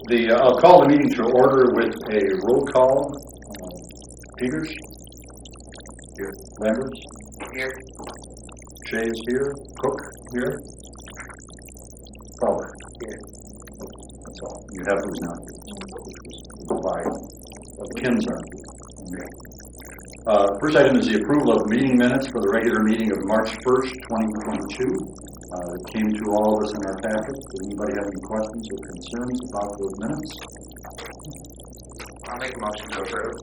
I'll call the meeting to order with a roll call. Peters? Here. Lamberts? Here. Shea is here. Cook? Here. Fowler? Here. That's all. You have who's not here. Five. Kim's aren't here. First item is the approval of meeting minutes for the regular meeting of March 1st, 2022. It came to all of us in our packet. Does anybody have any questions or concerns about those minutes? I'll make a motion to approve.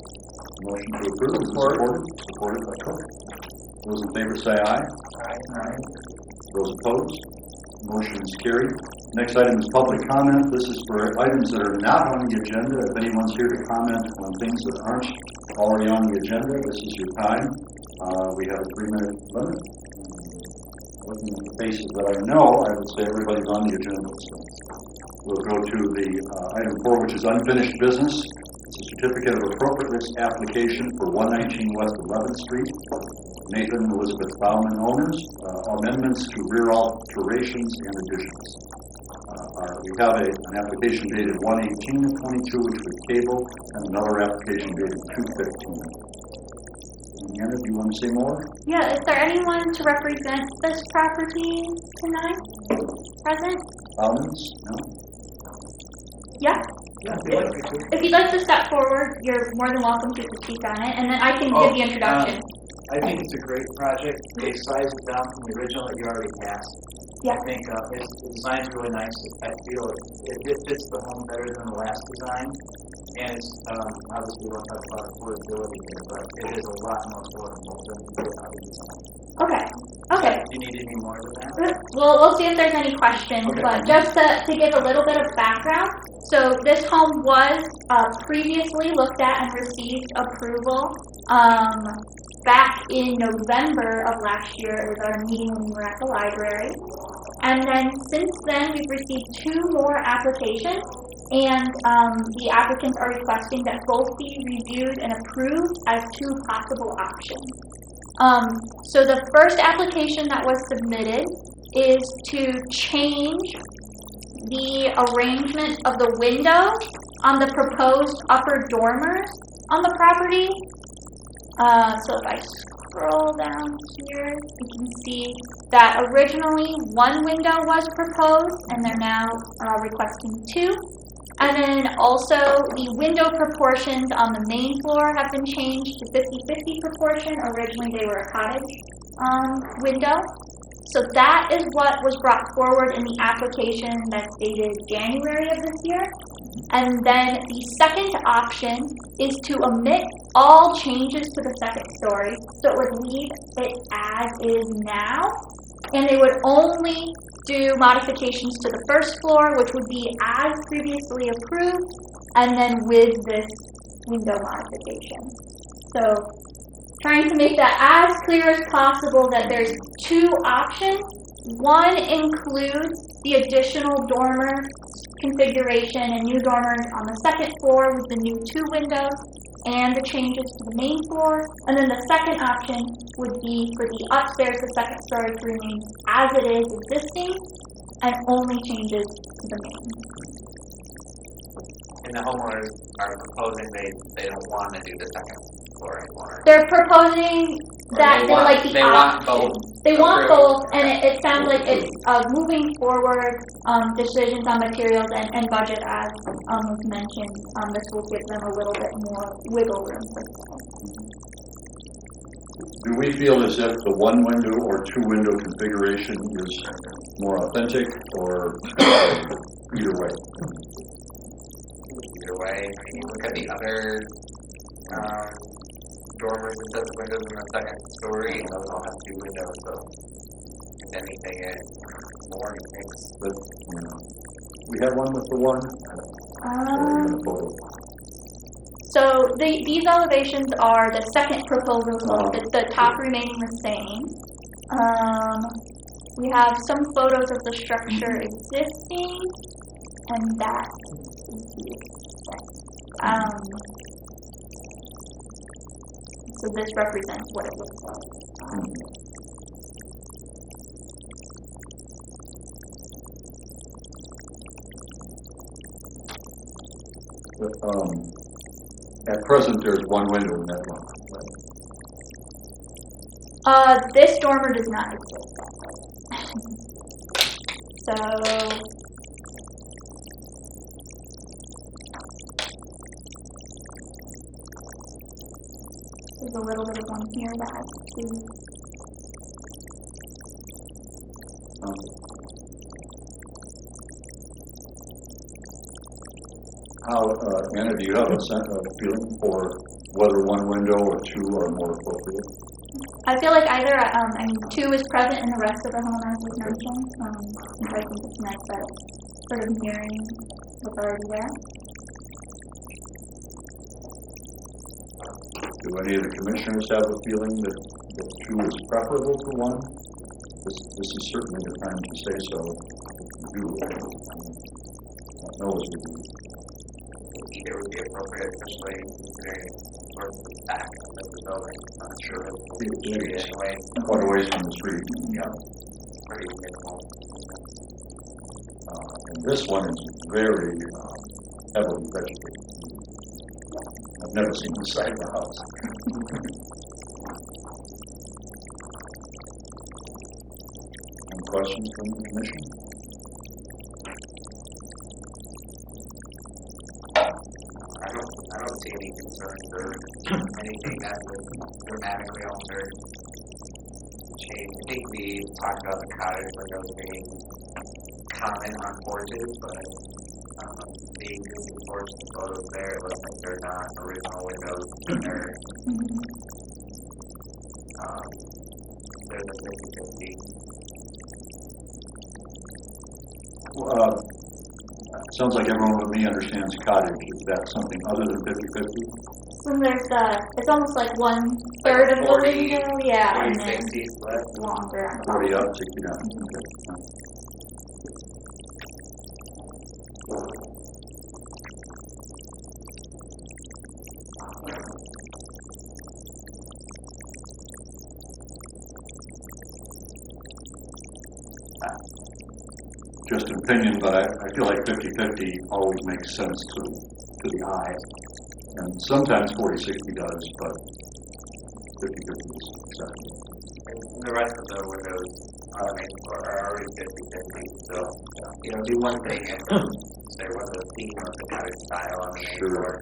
Motion to approve is supported. Supported by Cook. Those in favor say aye. Aye. Those opposed? Motion is carried. Next item is public comment. This is for items that are not on the agenda. If anyone's here to comment on things that aren't already on the agenda, this is your time. We have a 3-minute limit. Looking at the faces that I know, I would say everybody's on the agenda. So we'll go to the item 4, which is unfinished business. It's a certificate of appropriateness application for 119 West 11th Street. Nathan and Elizabeth Bauman owners. Amendments to rear alterations and additions. We have an application dated 1/18/22, which was cable, and another application dated 2/15. Anna, do you want to say more? Yeah, is there anyone to represent this property tonight? Present? Bauman's? No? Yeah? Yeah, If you'd like to step forward, you're more than welcome to speak on it, and then I can give the introduction. I think it's a great project. They sized it down from the original that you already passed. Yeah. I think the design's really nice. I feel it fits the home better than the last design. And it's obviously we'll talk about affordability here, but it is a lot more affordable than the other design. Okay. Do you need any more than that? Well, we'll see if there's any questions, Okay. but just to give a little bit of background, so this home was previously looked at and received approval back in November of last year. It was our meeting when we were at the library. And then since then, we've received 2 more applications, and the applicants are requesting that both be reviewed and approved as 2 possible options. So the first application that was submitted is to change the arrangement of the windows on the proposed upper dormers on the property. So if I scroll down here, you can see that originally 1 window was proposed, and they're now requesting 2. And then also the window proportions on the main floor have been changed to 50-50 proportion. Originally they were a cottage window. So that is what was brought forward in the application that's dated January of this year. And then the second option is to omit all changes to the second story. So it would leave it as is now. And they would only do modifications to the first floor, which would be as previously approved, and then with this window modification. So trying to make that as clear as possible that there's 2 options. One includes the additional dormer configuration and new dormers on the second floor with the new 2 windows and the changes to the main floor. And then the second option would be for the upstairs, the second story, to remain as it is existing and only changes to the main. And the homeowners are proposing they don't want to do the second floor anymore. They're proposing that they like the they option. want both. They want both, and it sounds like it's moving forward decisions on materials and budget, as was mentioned. This will give them a little bit more wiggle room. Do we feel as if the 1 window or 2 window configuration is more authentic, or either way? Either way, I mean, you look at the other dormers and sets of windows in the second story, and those all have 2 windows, so if anything, it's more mixed. But, we have one with the 1. So these elevations are the second proposal, the top remaining the same. We have some photos of the structure existing, and that is the effect. So this represents what it looks like. At present, there's one window in that room. This dormer does not exist. So, there's a little bit of one here that has two. Anna, do you have a feeling for whether one window or two are more appropriate? I feel like either, two is present in the rest of the home as was mentioned. I think it's nice that it's sort of mirroring what's already there. Do any of the commissioners have a feeling that two is preferable to one? This is certainly the time to say so. Do know as we do. Either would be appropriate, especially considering towards the back of the building. I'm not sure if the street anyway. Quite a ways from the street. Yeah. Pretty minimal. And this one is very heavily vegetated. I've never seen this side of the house. Any questions from the commission? I don't see any concerns or anything that would dramatically alter change. I think we talked about the cottage windows being common on porches, but the existing porch photos there look like they're not original windows. They're the 50-50. Sounds like everyone with me understands cottage. Is that something other than 50-50? So there's it's almost like 1/3 of the 40, window, yeah, and 40, then 60 split. longer. 40 up, 60 down. Okay. Just an opinion, but I feel like 50-50 always makes sense to the eye. And sometimes 40-60 does, but 50-50 is acceptable. The rest of the windows on the main floor are already 50-50, so, do one thing and say what the theme of the cottage style on the main floor.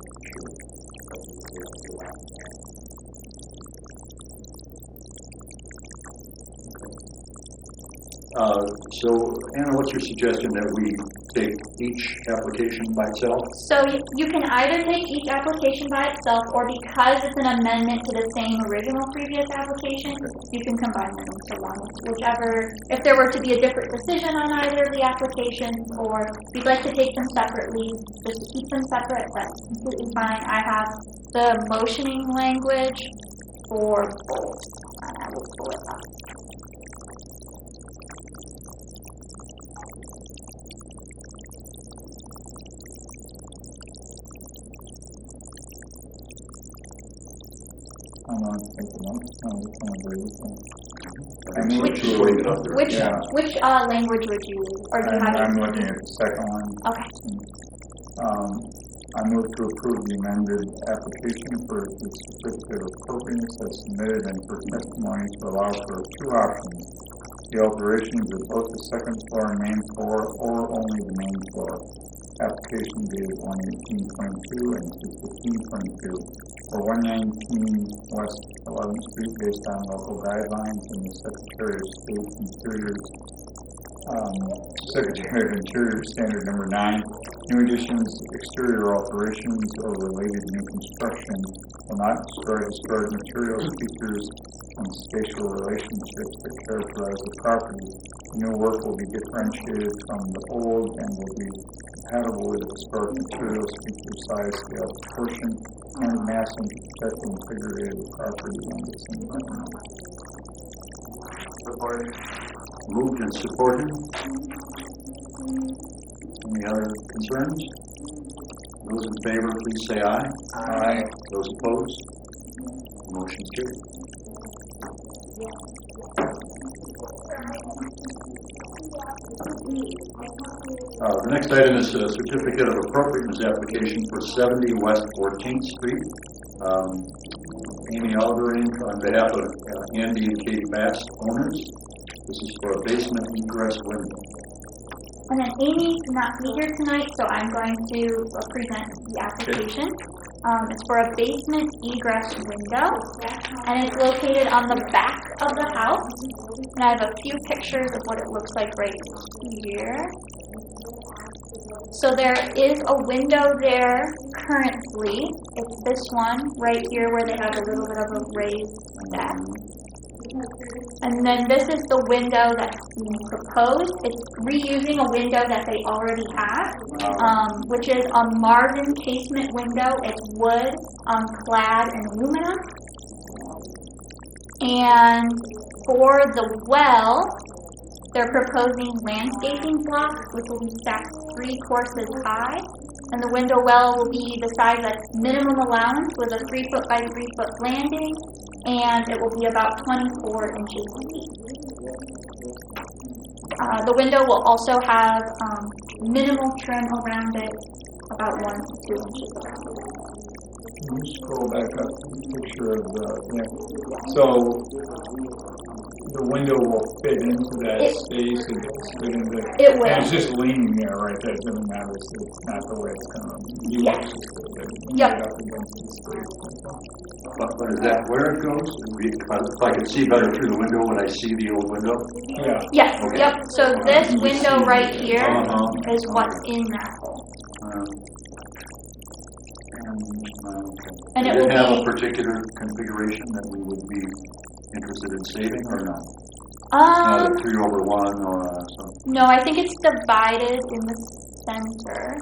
So, Anna, what's your suggestion that we take each application by itself? So you can either take each application by itself, or because it's an amendment to the same original previous application, you can combine them into one. Whichever, if there were to be a different decision on either of the applications, or if you'd like to take them separately, just keep them separate, that's completely fine. I have the motioning language for both, and I will pull it up. Which language would you, or do you have? I'm looking at the second one. Okay. I move to approve the amended application for the certificate of appropriateness as submitted and for testimony to allow for two options: the alterations of both the second floor and main floor, or only the main floor. Application dated 1/18/22 and 2/15/22 for 119 West 11th Street based on local guidelines and the Secretary of Interior Standard Number 9. New additions, exterior alterations, or related new construction will not destroy historic materials, features, and spatial relationships that characterize the property. The new work will be differentiated from the old and will be compatible with historic materials, feature, size, scale, proportion, and mass and protect the integrity of the property and its environment. Supported. Moved and supported. Any other concerns? Those in favor, please say aye. Aye. Those opposed? Motion's carried. The next item is a certificate of appropriateness application for 70 West 14th Street. Amy Aldering on behalf of Andy and Katie Bass, owners. This is for a basement egress window. And then Amy cannot be here tonight, so I'm going to present the application. It's for a basement egress window, and it's located on the back of the house. And I have a few pictures of what it looks like right here. So there is a window there currently. It's this one right here where they have a little bit of a raised deck. And then this is the window that's being proposed. It's reusing a window that they already have, which is a Marvin casement window. It's wood clad in aluminum. And for the well, they're proposing landscaping blocks, which will be stacked 3 courses high. And the window well will be the size that's minimum allowance with a 3-foot by 3-foot landing, and it will be about 24 inches deep. The window will also have minimal trim around it, about 1 to 2 inches around it. Can you scroll back up to the picture of the window will fit into that space, it will fit into It will. And it's just leaning there, right? That doesn't matter, so it's not the way it's going to be. Yes. Yep. Up against the space. But is that where it goes? If I could see better through the window, would I see the old window? Yeah. Yes, Okay. yep. So this window right here is what's in that hole. And it Does will it have a be particular configuration that we would be interested in saving or not? Not a 3/1 or something. no, I think it's divided in the center.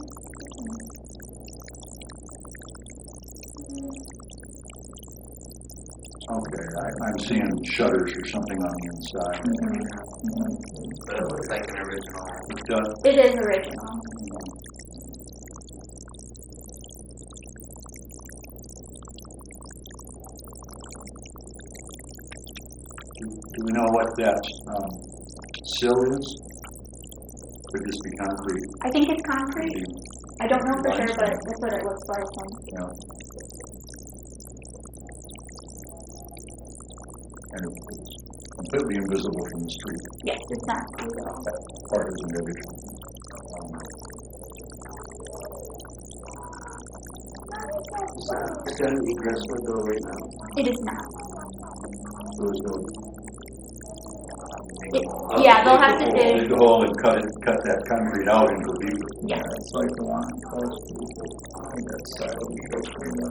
Okay, I'm seeing shutters or something on the inside. But it looks like an original. It does. It is original. Do we know what that sill is? Could this be concrete? I think it's concrete. Maybe I don't know for sure, but limestone. that's what it looks like. Yeah. And it's completely invisible from the street. Yes, it's not visible. That part isn't visible. Is that an egress window right now? It is not. There's no Yeah, they'll have to dig dig. the hole and cut that concrete out into a beaver. Yeah. It's like the line close to I think that's side of the coast window.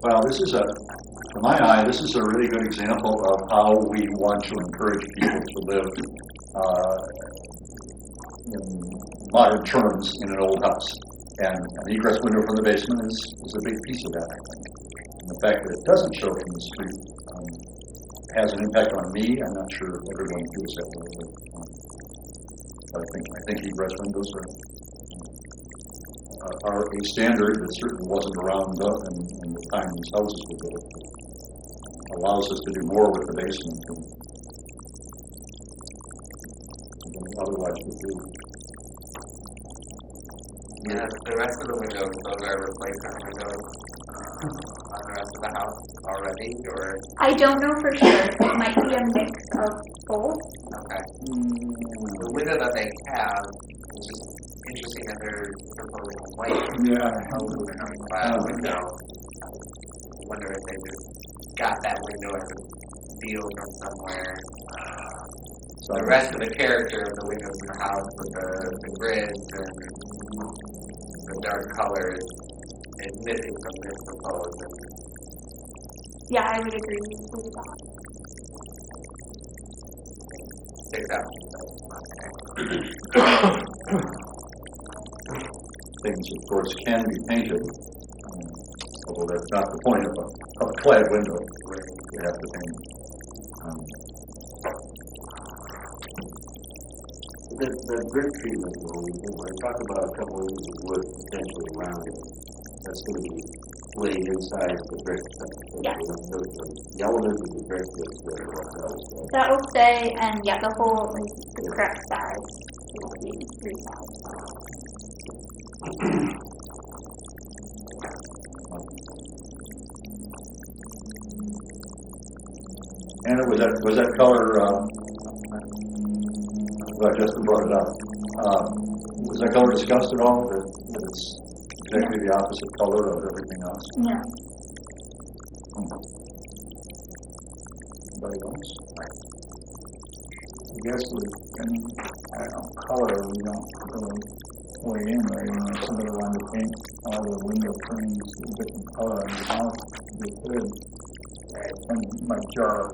Well, this is to my eye, this is a really good example of how we want to encourage people to live in modern terms in an old house. And an egress window from the basement is a big piece of that, I think. And the fact that it doesn't show from the street has an impact on me. I'm not sure everyone feels that way. But I think egress windows are a standard that certainly wasn't around in the time these houses were built. It allows us to do more with the basement than otherwise would do. Yeah, the rest of the windows, those are replacement windows on the rest of the house already, or? I don't know for sure. It might be a mix of both. Okay. The window that they have, which is interesting that they're proposing a white aluminum clad window. I wonder if they just got that window as a deal from somewhere. So the rest of the character of the windows in the house with the grids and the dark colors is missing from this proposed. Yeah, I would agree with that. Sticks out. Things, of course, can be painted, although that's not the point of a clad window. You have to paint. That brick treatment, when I talk about a couple inches of wood potentially around it, that's going to be way inside the brick. Yes. The element of the brick is what else. That will stay, and yeah, the whole is the correct size. It will be resized. And was that color, well, Justin brought it up. Was that color discussed at all? That it's exactly the opposite color of everything else? No. Anybody else? I guess with any, I don't know, color, we don't really weigh in, right? You know, if somebody wanted to paint all the window frames a different color on the house, they could. And it might jar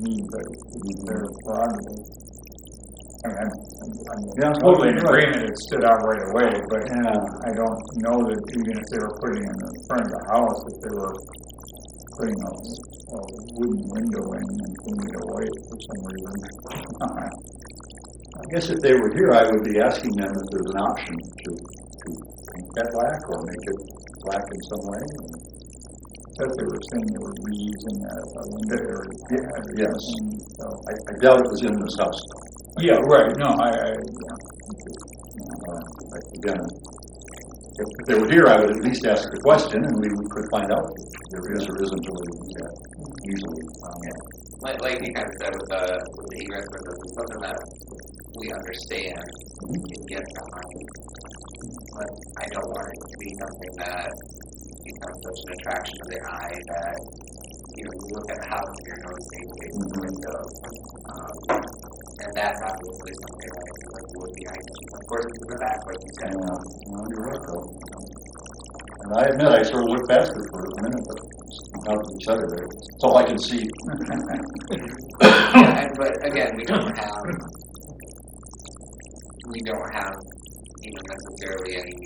me, but it's their prerogative. I mean, I'm totally in agreement it stood out right away, but I don't know that even if they were putting it in the front of the house, if they were putting a wooden window in and painting it white for some reason. I guess if they were here, I would be asking them if there's an option to paint that black or make it black in some way. That they were saying they were reusing a window area. Yes. So I doubt it was in this house. yeah, right. No, Again, if they were here, I would at least ask the question, and we could find out if there is or isn't a way to do that easily. Like you kind of said with the egress windows, it's something that we understand and get behind. But I don't want it to be something that becomes such an attraction to the eye that, you know, you look at the house and you're noticing facing the window. And that's obviously something that I feel like would be nice. Of course, it's in the back, like you said. No, you're right, though. And I admit, I sort of looked past it for a minute, but now that you said it, it's all I can see. But again, we don't have even necessarily any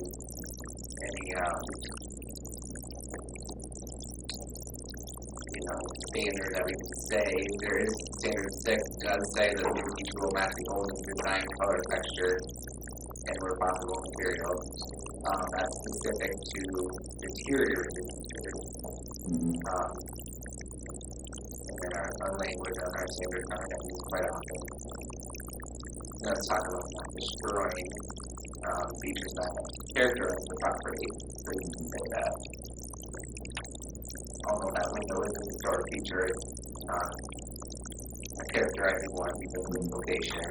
standard that we can say. There is standard 6 does say that each rule match the only design, color, texture, and where possible materials. That's specific to interior materials. And then our language on our standard content is quite often. Let's talk about not destroying features that characterize the property, so you can say that. Although that window is a historic feature, it's not a characterizing one because of its location.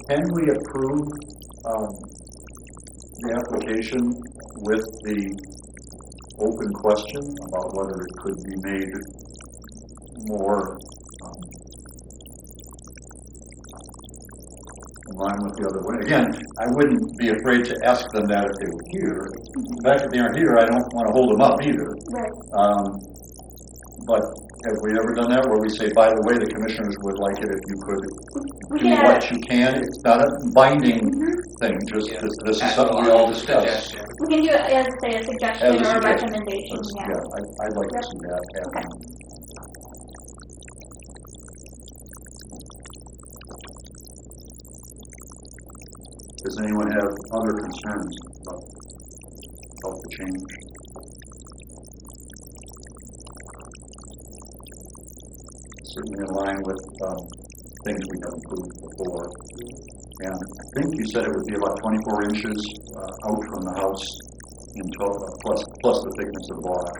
Can we approve the application with the open question about whether it could be made more in line with the other way? Again, I wouldn't be afraid to ask them that if they were here. The fact that they aren't here, I don't want to hold them up either. Right. But have we ever done that where we say, by the way, the commissioners would like it if you could do Yeah. what you can? It's not a binding thing, just this is something we all discuss. We can do it as, say, a suggestion As a or a suggestion. recommendation, I'd like to see that happen. Does anyone have other concerns about the change? Certainly in line with things we have approved before. And I think you said it would be about 24 inches out from the house in total, plus the thickness of the block,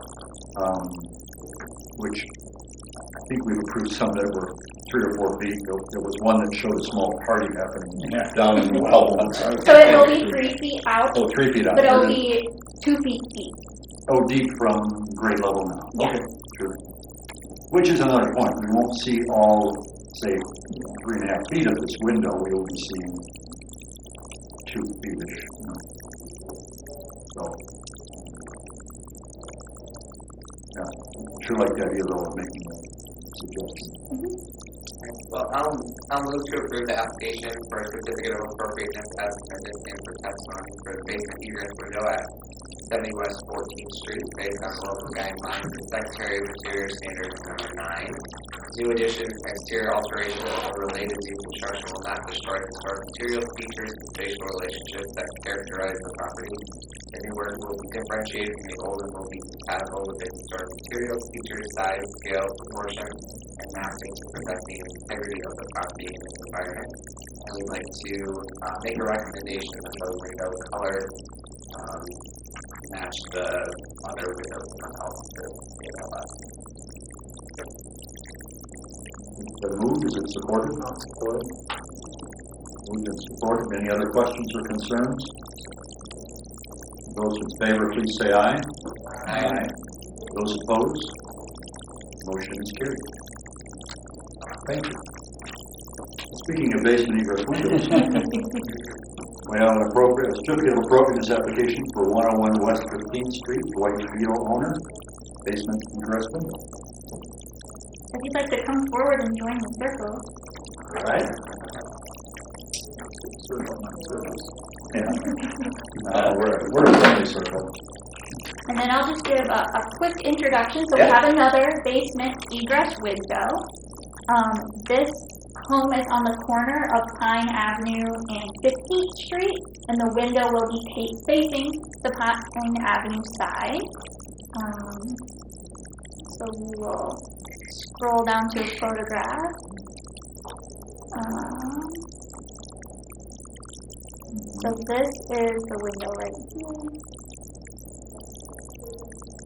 which I think we've approved some that were 3 or 4 feet. There was one that showed a small party happening down in the well once. So it will be 3 feet out, Oh, 3 feet out. but it will be 2 feet deep. Oh, deep from grade level now. Yeah. Okay, sure. Which is another point. We won't see all, say, 3.5 feet of this window. We will be seeing 2 feet-ish. So, yeah, I sure like the idea though of making a suggestion. Well, I'll move to approve the application for a certificate of appropriateness as amended and for testimony for the basement egress window at 70 West 14th Street based on local guidelines and Secretary of Interior Standards number 9. New addition, exterior alteration, or related new construction will not destroy historic materials, features, and spatial relationships that characterize the property. The new work will be differentiated from the old and will be compatible with the historic materials, features, size, scale, proportion, and massing to protect the integrity of the property and its environment. And we'd like to make a recommendation that the window color match the other windows in the house to make that last. The move, is it supported? Not supported. Moved and supported. Any other questions or concerns? Those in favor, please say aye. Aye. Those opposed? Motion is carried. Thank you. Speaking of basement egress windows, we have an appropriate certificate of appropriateness application for 101 West 15th Street, Dwight Vito owner, basement egress window. If you'd like to come forward and join the circle. All right. Yeah. We're a friendly circle. And then I'll just give a quick introduction. So we have another basement egress window. This home is on the corner of Pine Avenue and 15th Street, and the window will be facing the Pine Avenue side. So we will scroll down to a photograph. So this is the window right here.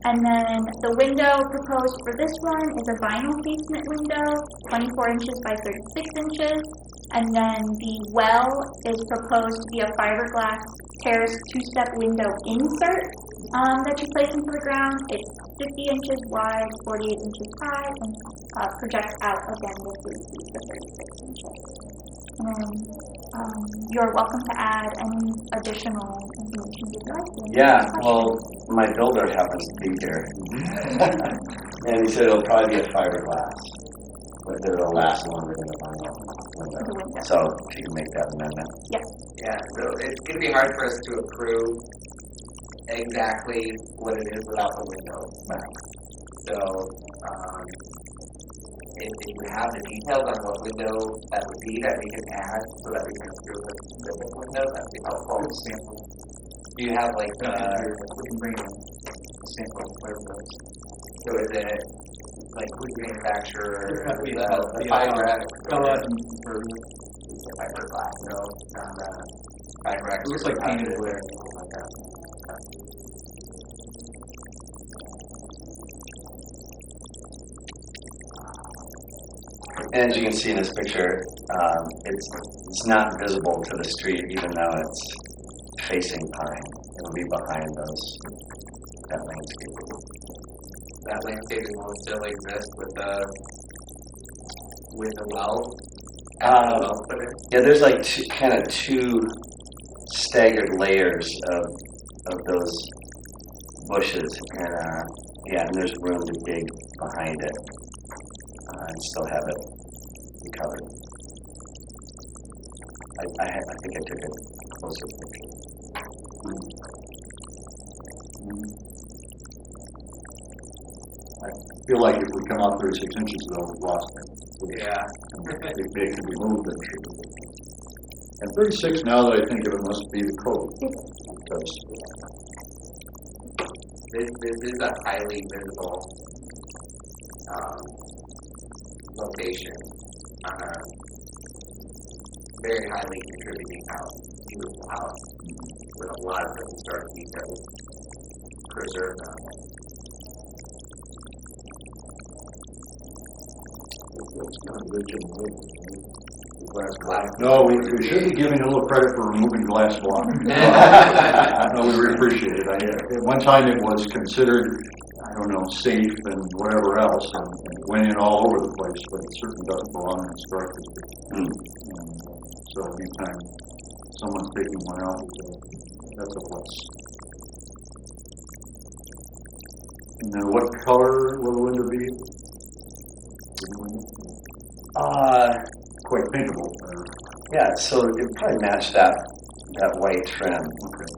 And then the window proposed for this one is a vinyl casement window, 24 inches by 36 inches. And then the well is proposed to be a fiberglass terraced two-step window insert that you place into the ground. It's 50 inches wide, 48 inches high, and projects out again with 3 feet to 36 inches. And you're welcome to add any additional information you'd like. Yeah, well, my builder happens to be here. And he said it'll probably be a fiberglass, but it'll last longer than a vinyl window. So if you can make that amendment. Yes. Yeah, so it's going to be hard for us to approve exactly what it is without the windows. So if you have the details on what window that would be that we can add so that we can approve the specific window, that would be helpful. Do you have like we can bring in a sample of windows. So is it like who's the manufacturer? The fiberglass. Fiberglass, no, fiberglass. It looks like painted wood. And as you can see in this picture, it's not visible to the street, even though it's facing Pine. It'll be behind that landscape. That landscaping will still exist with the well. Yeah, there's like two staggered layers of those bushes, and there's room to dig behind it and still have it covered. I think I took a closer picture. I feel like if we come out 36 inches, though, we've lost it. Yeah. If they can be moved, then should be. And 36, now that I think of it, must be the code. Because this is a highly visible location on a very highly contributing house, beautiful house, with a lot of the historic details preserved on it. it's not rich in wood. Glass block. No, we should be giving a little credit for removing glass block. No, we appreciate it. At one time it was considered, I don't know, safe and whatever else, and it went in all over the place, but it certainly doesn't belong in historic district. And so anytime someone's taking one out, that's a plus. And then what color will the window be? Quite paintable. Yeah, so it would probably match that white trim. Okay.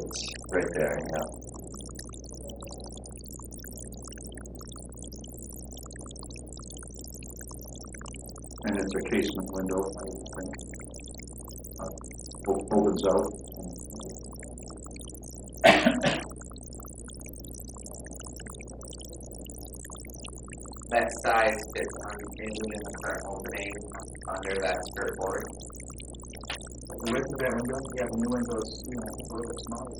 It's right there, yeah. And it's a casement window, I think. Opens out. That size fits in the current opening under that skirt board. The width of that window, yeah, the new window's, a little bit smaller.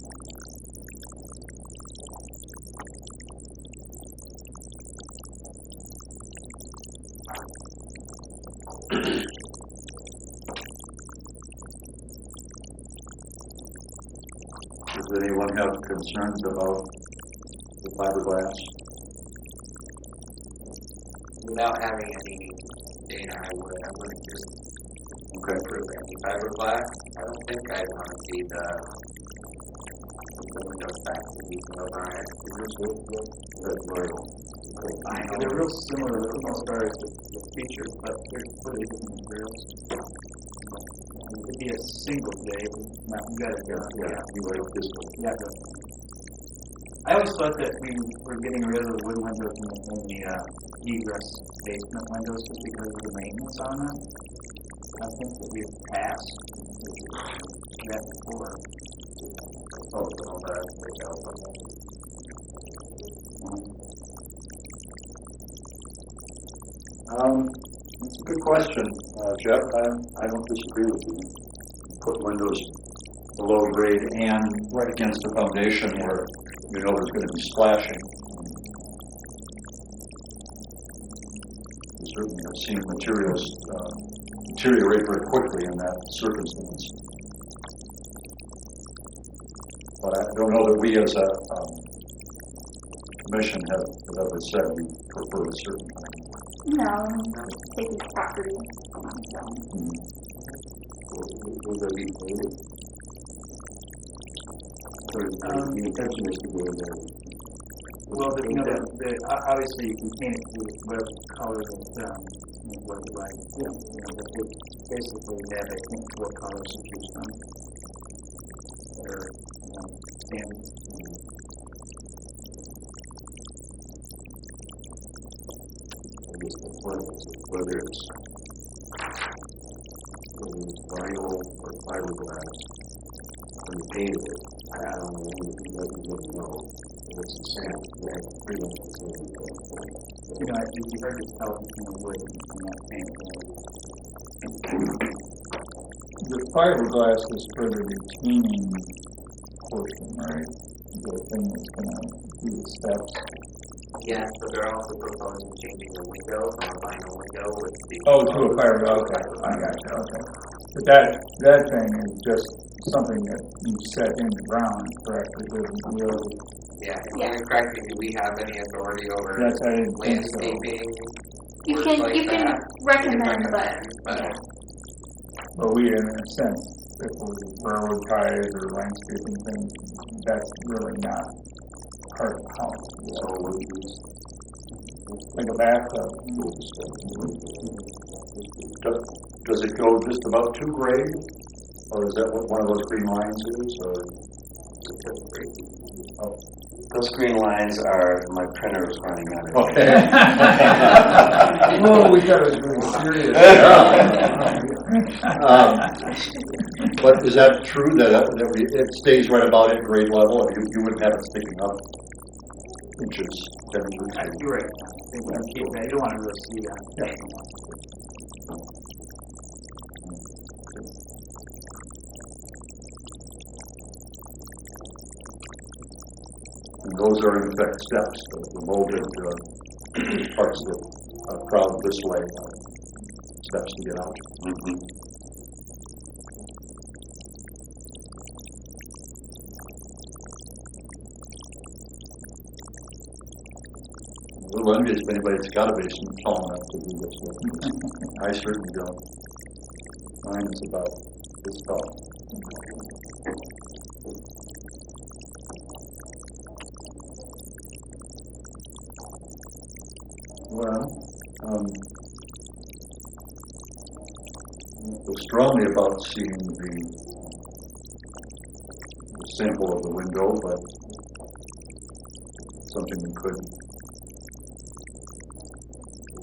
Does anyone have concerns about the fiberglass? Without having any data, I wouldn't just Okay. approve any fiberglass. I don't think I'd want to see the window stacks to be over on it. They're real similar as far as the features, but they're completely different materials. It'd be a single J, but you gotta go. You like this one? Yeah, go. I always thought that we were getting rid of the wood windows in the egress basement windows just because of the maintenance on them. I think that we've passed that before. All the details on that. It's a good question, Jeff. I don't disagree with you. Put windows below grade and right against the foundation where you know there's going to be splashing. We certainly have seen materials deteriorate very quickly in that circumstance. But I don't know that we as a commission have ever said we prefer a certain kind. No, taking property. Will there be painted? The intention is to go in there. Well, obviously you can paint it with whatever color that what you like. But they basically have, I think, 4 colors to choose from. They're standard. I guess the point is whether it's vinyl or fiberglass, when you painted it, I don't know, you doesn't know. It's the same, they're pretty much the same. It'd be hard to tell between the wood and that paint. The fiberglass is for the retaining portion, right? The thing that's gonna do the steps. Yes, but they're also proposing changing the window from a vinyl window with the. Oh, to a fiberglass, okay, I got you, okay. But that thing is just something that you set in the ground, correct? It doesn't really. Yeah, if I'm correct, do we have any authority over Yes, I didn't think so. landscaping? You work can like you can that? recommend, but but But we, in a sense, if it was railroad ties or landscaping things, that's really not part of the house. So we're just like a bathtub. Does it go just about 2 grade? Or is that what one of those green lines is? Or oh. Those green lines are my printer's running out of Okay. Oh, we got it really serious. But is that true that it stays right about at grade level? You wouldn't have it sticking up inches, 10 inches? You're right. I think we keep that. You don't want to really see that. Yeah. And those are in fact steps, the molded parts that are crowd this way, steps to get out. Mm-hmm. A little envious if anybody's got a basement tall enough to do this with. I certainly don't. Mine is about this tall. Well, I feel strongly about seeing the sample of the window, but something we could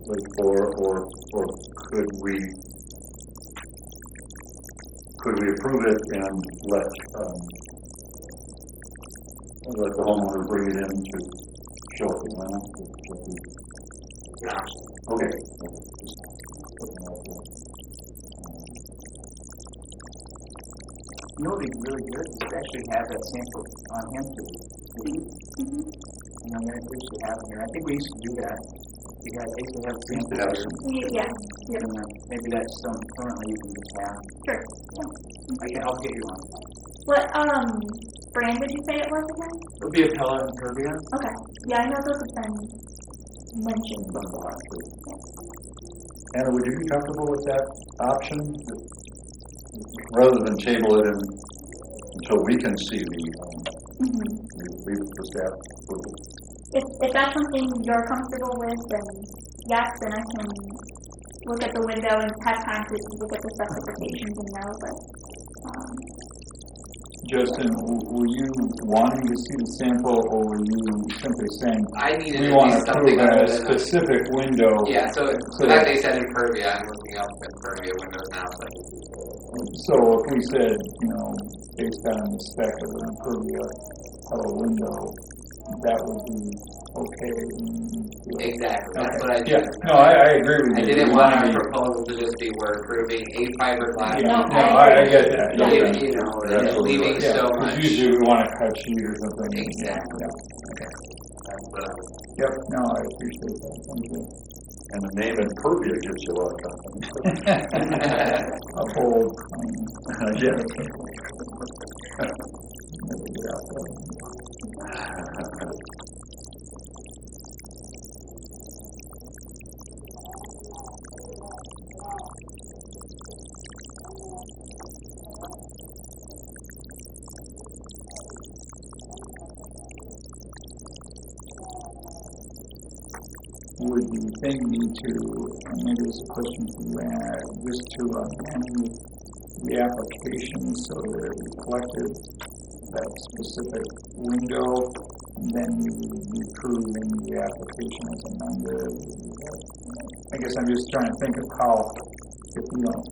or could we approve it and let the homeowner bring it in to show it to them? Okay. You know, it'd be really good to actually have that sample on him to read. You know, we used to have it here. I think we used to do that. We used to have samples here. Yeah. And, maybe that's something currently you can just have. Sure. I'll get you one. What brand did you say it was again? It would be a pellet and Perbia. Okay. Yeah, I know those have been mentioned before. Anna, would you be comfortable with that option? Rather than table it until we can see the, leave it for staff approval. If that's something you're comfortable with, then yes, then I can look at the window and have time to look at the specifications and know, but, Justin, were you wanting to see the sample, or were you simply saying, I needed we to want see to something prove other a than specific window? Yeah, so So that they said Impervia, I'm looking up Impervia windows now, so So if we said, based on the spec of an impervia color window, that would be okay. exactly, that's what I did. Yeah, no, I agree with you. I didn't We want wanna our be- proposal to just be we're approving a fiberglass. Yeah, No, I get that. Yeah. Leaving, leaving Yeah, so 'cause much. usually we want to cut sheet or something. Exactly. Yeah. That's what I was- Yep, no, I appreciate that. Thank you. And the name Impervia gives you a lot of confidence. A bold claim. Yeah. Never get out there. Would the thing need to, and maybe this is a question for you, Anna, just to amend the application so that it reflected that specific window, and then you would be approving the application as amended? I guess I'm just trying to think of how, if we don't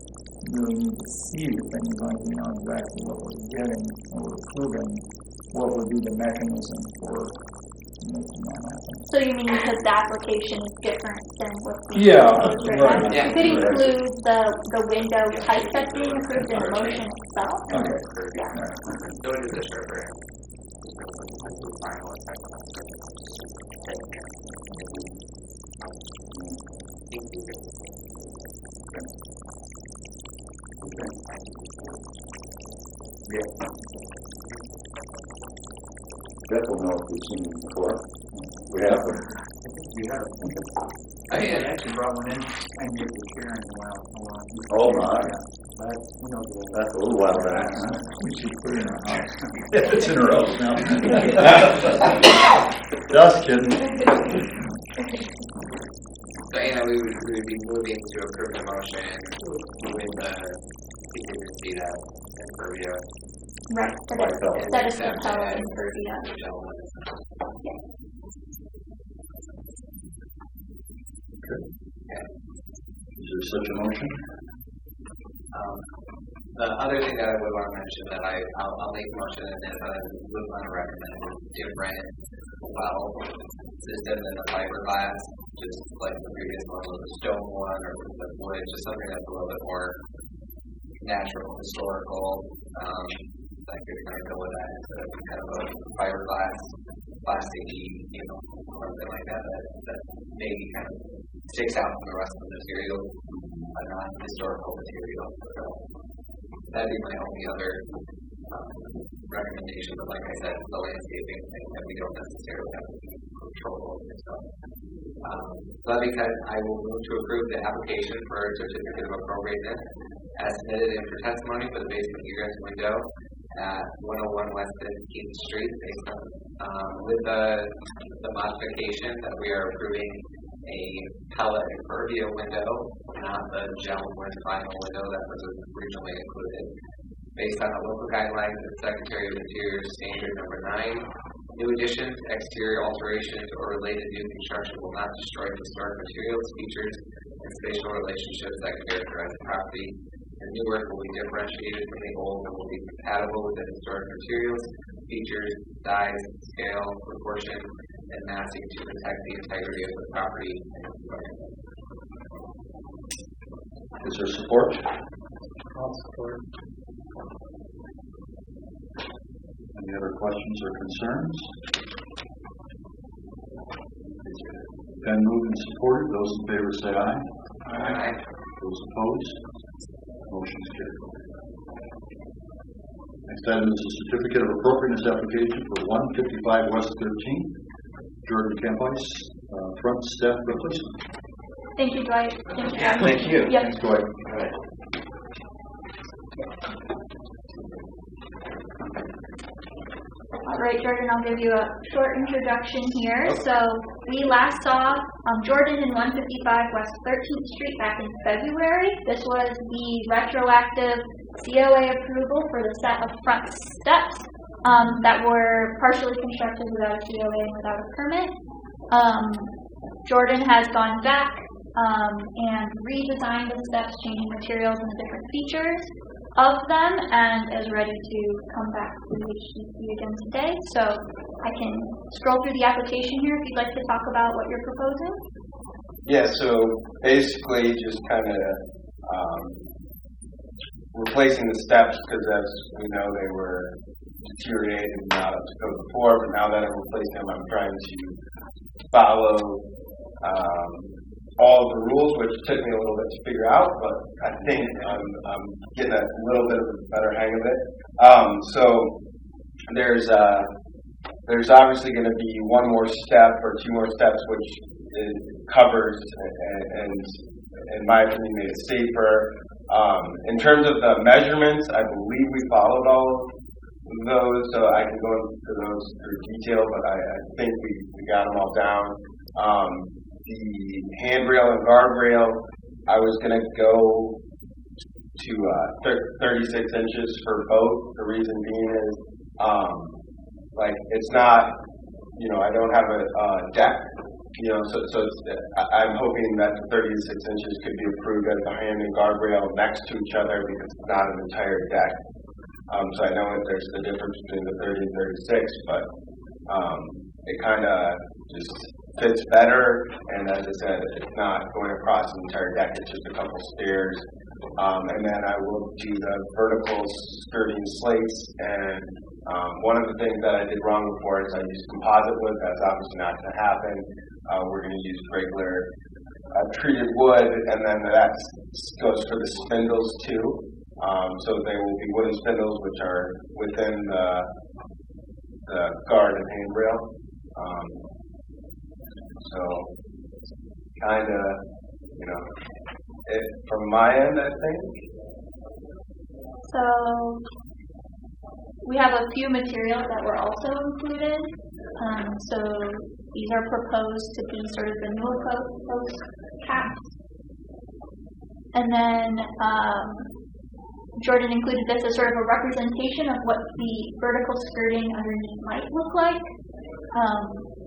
really need to see the things, like we know exactly what we're getting or we're approving, what would be the mechanism for making that happen? So you mean because the application is different than what's being Yeah, proposed right right. now? Yeah. You could include the window type that's being approved in the motion itself. Okay. Yeah. All right. So it is a server. Jeff will know if we've seen it before. We have them. I had actually brought one in and gave it to Karen a while. Oh, my. That's, That's a little while back. Huh? We should put it in our house. It's in her house now. Just kidding. So, Anna, we would be moving to approve the motion with the contingency that Impervia. Right, that is the power in Impervia. Is there such a motion? The other thing that I would want to mention that I'll make a motion and then I would want to recommend is different well system than the fiberglass, just like the previous one with the stone one or with the wood, just something that's a little bit more natural, historical, that could kind of go with that instead of kind of a fiberglass, plasticky, something like that that maybe kind of sticks out from the rest of the material, a non-historical material. So that'd be my only other recommendation, but like I said, the landscaping thing that we don't necessarily have control over. So that'd be kind of, I will move to approve the application for a certificate of appropriateness as submitted in for testimony for the basement egress window at 101 West 15th Street, based on with the modification that we are approving a pellet Impervia window, not the gel wood vinyl window that was originally included, based on the local guidelines of the Secretary of Interior Standard Number 9, New additions, exterior alterations, or related new construction will not destroy historic materials, features, and spatial relationships that characterize the property. The new work will be differentiated from the old and will be compatible with the historic materials, features, size, scale, proportion, and massing to protect the integrity of the property and environment. Is there support? I'll support. Any other questions or concerns? Been moved and supported. Those in favor say aye. Aye. Those opposed? Motion's carried. Next item is a certificate of appropriateness application for 155 West 13th, Jordan Campice, front step replacement. Thank you, Dwight. Thank you, John. Thank you. Yep. Thanks, Dwight. All right. All right, Jordan, I'll give you a short introduction here. So we last saw Jordan in 155 West 13th Street back in February. This was the retroactive COA approval for the set of front steps that were partially constructed without a COA and without a permit. Jordan has gone back and redesigned the steps, changing materials and the different features of them, and is ready to come back to HDC again today. So I can scroll through the application here if you'd like to talk about what you're proposing. Yeah, so basically just kind of replacing the steps, because as we know they were deteriorated and not up to code before, but now that I'm replacing them, I'm trying to follow all of the rules, which took me a little bit to figure out, but I think I'm getting a little bit of a better hang of it. So there's obviously going to be one more step or two more steps, which it covers and in my opinion made it safer. In terms of the measurements, I believe we followed all of those, so I can go into those through detail, but I think we got them all down. The handrail and guardrail, I was going to go to 36 inches for both. The reason being is, it's not, I don't have a deck, so I'm hoping that the 36 inches could be approved as a hand and guardrail next to each other because it's not an entire deck. So I know that there's the difference between the 30 and 36, but it kind of just fits better, and as I said, it's not going across the entire deck, it's just a couple stairs. And then I will do the vertical skirting slates, and one of the things that I did wrong before is I used composite wood. That's obviously not going to happen. We're going to use regular treated wood, and then that goes for the spindles too. So they will be wooden spindles which are within the guard and handrail. So, kind of, it from my end, I think. So we have a few materials that were also included. So these are proposed to be sort of the newer post caps. And then Jordan included this as sort of a representation of what the vertical skirting underneath might look like.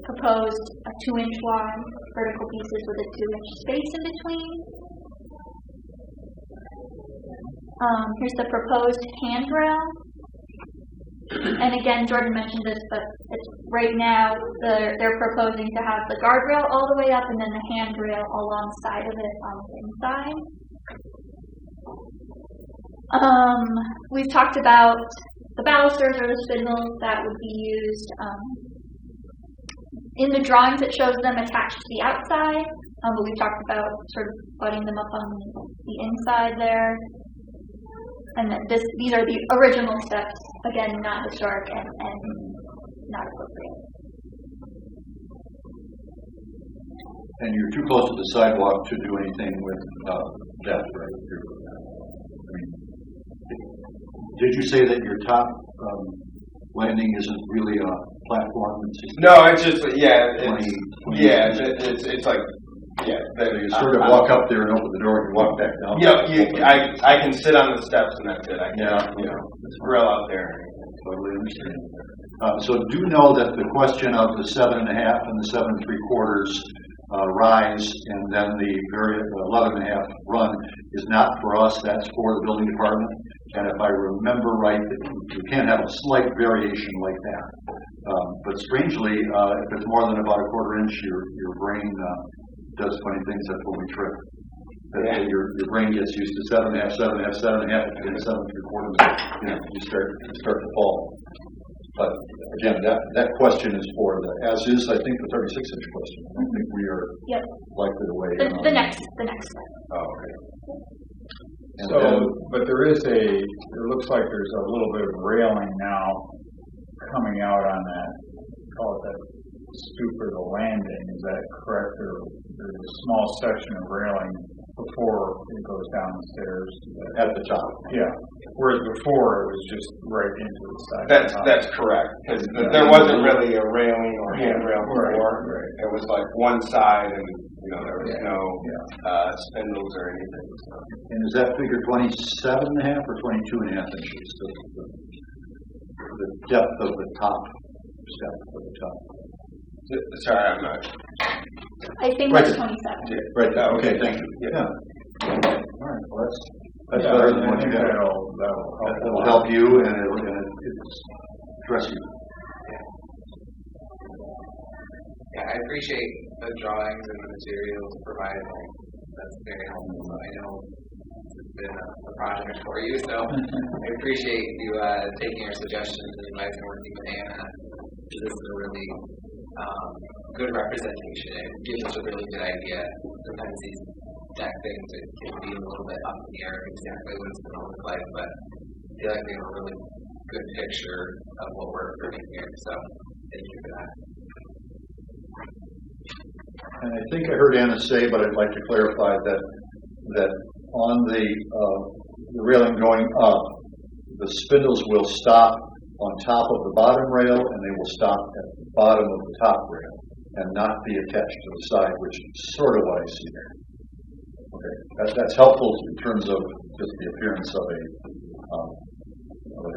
Proposed a 2-inch wide vertical pieces with a 2-inch space in between. Here's the proposed handrail. And again, Jordan mentioned this, but it's right now they're proposing to have the guardrail all the way up and then the handrail alongside of it on the inside. We've talked about the balusters or the spindles that would be used. In the drawings, it shows them attached to the outside, but we've talked about sort of butting them up on the inside there. And then these are the original steps, again, not historic and not appropriate. And you're too close to the sidewalk to do anything with depth, right? Did you say that your top landing isn't really a platform? No, it's just it's like you sort of walk up there and open the door and you walk back down. Yeah, I can sit on the steps and that's it. I can't, grill out there. Totally understand. So do know that the question of the 7.5 and the 7.75 rise, and then the very 11.5 run is not for us. That's for the building department. And if I remember right, you can have a slight variation like that. But strangely, if it's more than about a 1/4 inch, your brain does funny things. That's when we trip. Your brain gets used to 7.5, 7.5, 7.5. If you get 7.75, you start to fall. But again, that question is for as is, I think, the 36-inch question. I don't think we are likely to weigh in on the next step. Oh, okay. And so, but there is it looks like there's a little bit of railing now coming out on that, call it that stoop or the landing. Is that correct? Or there's a small section of railing before it goes down the stairs at the top. Yeah. Whereas before it was just right into the side. That's correct, because there wasn't really a railing or handrail before. Right. It was like one side, and there was no spindles or anything. So. And is that figure 27.5 or 22.5 inches? The depth of the top step of the top. Sorry, I'm not. I think Right. that's 27. Yeah, right. Okay, thank you. Yeah. All right. Well, that's better than what you got. That'll help you, and it'll address you. Yeah, I appreciate the drawings and the materials provided. That's very helpful. I know it's been a project for you, so I appreciate you taking our suggestions and advice and working with Anna. This is a really good representation. It gives us a really good idea. Sometimes these deck things can be a little bit up in the air exactly what it's going to look like, but I feel like we have a really good picture of what we're approving here. So thank you for that. And I think I heard Anna say, but I'd like to clarify that on the railing going up, the spindles will stop on top of the bottom rail, and they will stop at the bottom of the top rail, and not be attached to the side, which is sort of what I see there. Okay, that's helpful in terms of just the appearance of a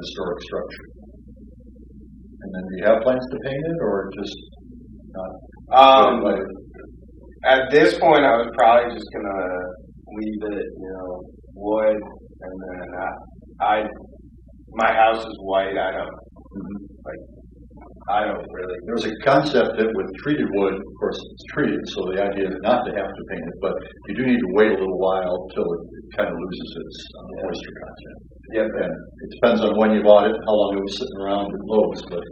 historic structure. And then, do you have plans to paint it, or just not? At this point, I was probably just gonna leave it, wood, and then my house is white. I don't really. There's a concept that with treated wood, of course, it's treated, so the idea is not to have to paint it, but you do need to wait a little while till it kind of loses its moisture content. Yeah, and it depends on when you bought it, how long it was sitting around in Lowe's, but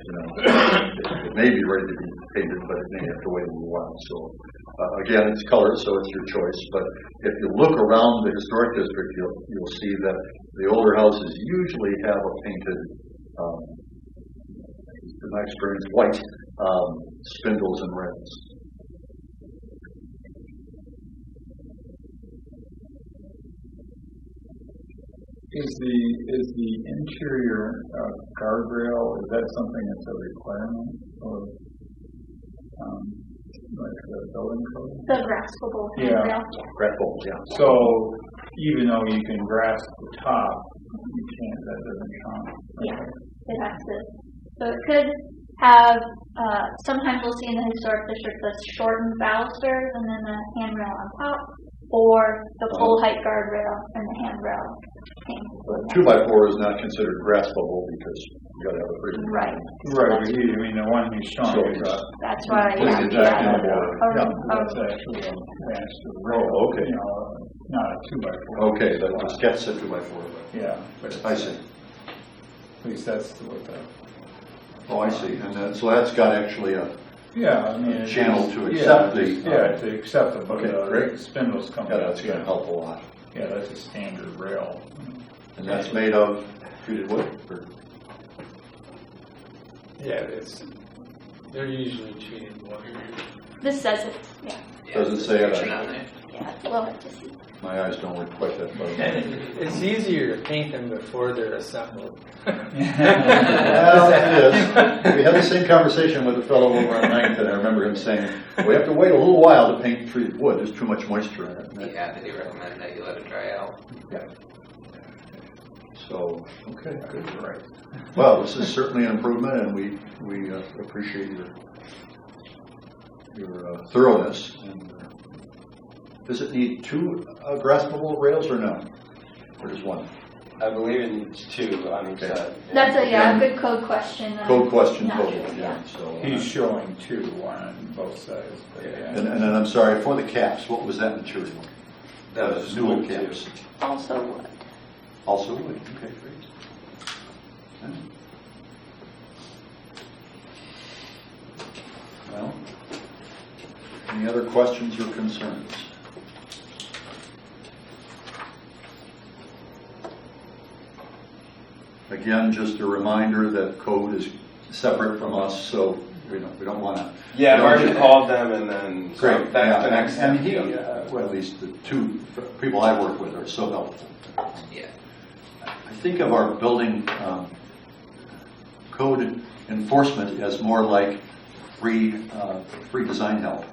it may be ready to be painted, but it may have to wait a little while. So again, it's color, so it's your choice. But if you look around the historic district, you'll see that the older houses usually have a painted, in my experience, white spindles and rails. Is the interior guardrail, is that something that's a requirement or like the building code? The graspable handrail. Graspable, yeah. So even though you can grasp the top, you can't. That doesn't count. Yeah, it has to. So it could have. Sometimes we'll see in the historic district the shortened balusters and then the handrail on top, or the full height guardrail and the handrail. But 2x4 is not considered graspable because you got to have a pretty right. Right. I mean, the one he's showing. That's why. That's exactly the border. That's actually advanced to the rail. Oh, okay. Not a 2x4. Okay, that just gets a 2x4. Yeah. I see. At least that's what that. Oh, I see. And so that's got actually a channel to accept to accept it. Okay, great. Spindles come out. That's going to help a lot. Yeah, that's a standard rail. And that's made of treated wood? Yeah, they're usually treated wood. This says it. Yeah. Does it say it? Yeah, it's a little hard to see. My eyes don't work quite that far. It's easier to paint them before they're assembled. Well, it is. We had the same conversation with a fellow over on 9th, and I remember him saying, we have to wait a little while to paint treated wood. There's too much moisture in it. Yeah, they do recommend that you let it dry out. Yeah. So, okay, good. Right. Well, this is certainly an improvement, and we appreciate your thoroughness. And, does it need two graspable rails or no? Or just one? I believe it needs two on each Okay. side. That's a Again, good code question. Code question Not total, sure, yeah. So, He's showing two, one on both sides. But yeah. and then I'm sorry, for the caps, what was that material? That was New wood, caps. Also wood. Also wood, okay, great. Yeah. Well, any other questions or concerns? Again, just a reminder that code is separate from us, so we don't want to. Yeah, I've already called them, and then so Great. that's Yeah, the next step. and he, well, at least the two people I work with are so helpful. Yeah. I think of our building code enforcement as more like free design help,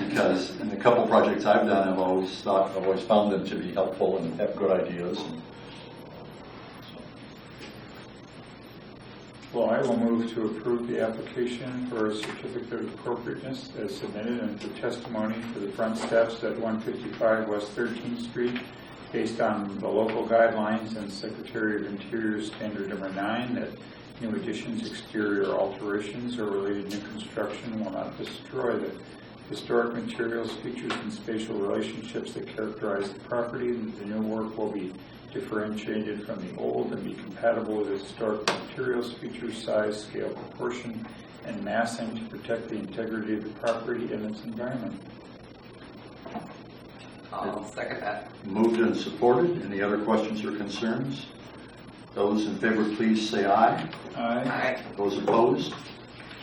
because in the couple projects I've done, I've always found them to be helpful and have good ideas. Well, I will move to approve the application for a certificate of appropriateness as submitted and for testimony for the front steps at 155 West 13th Street based on the local guidelines and Secretary of Interior Standard Number 9 that new additions, exterior alterations, or related new construction will not destroy the historic materials, features, and spatial relationships that characterize the property. The new work will be differentiated from the old and be compatible with historic materials, features, size, scale, proportion, and massing to protect the integrity of the property and its environment. I'll second that. Moved and supported. Any other questions or concerns? Those in favor, please say aye. Aye. Aye. Those opposed?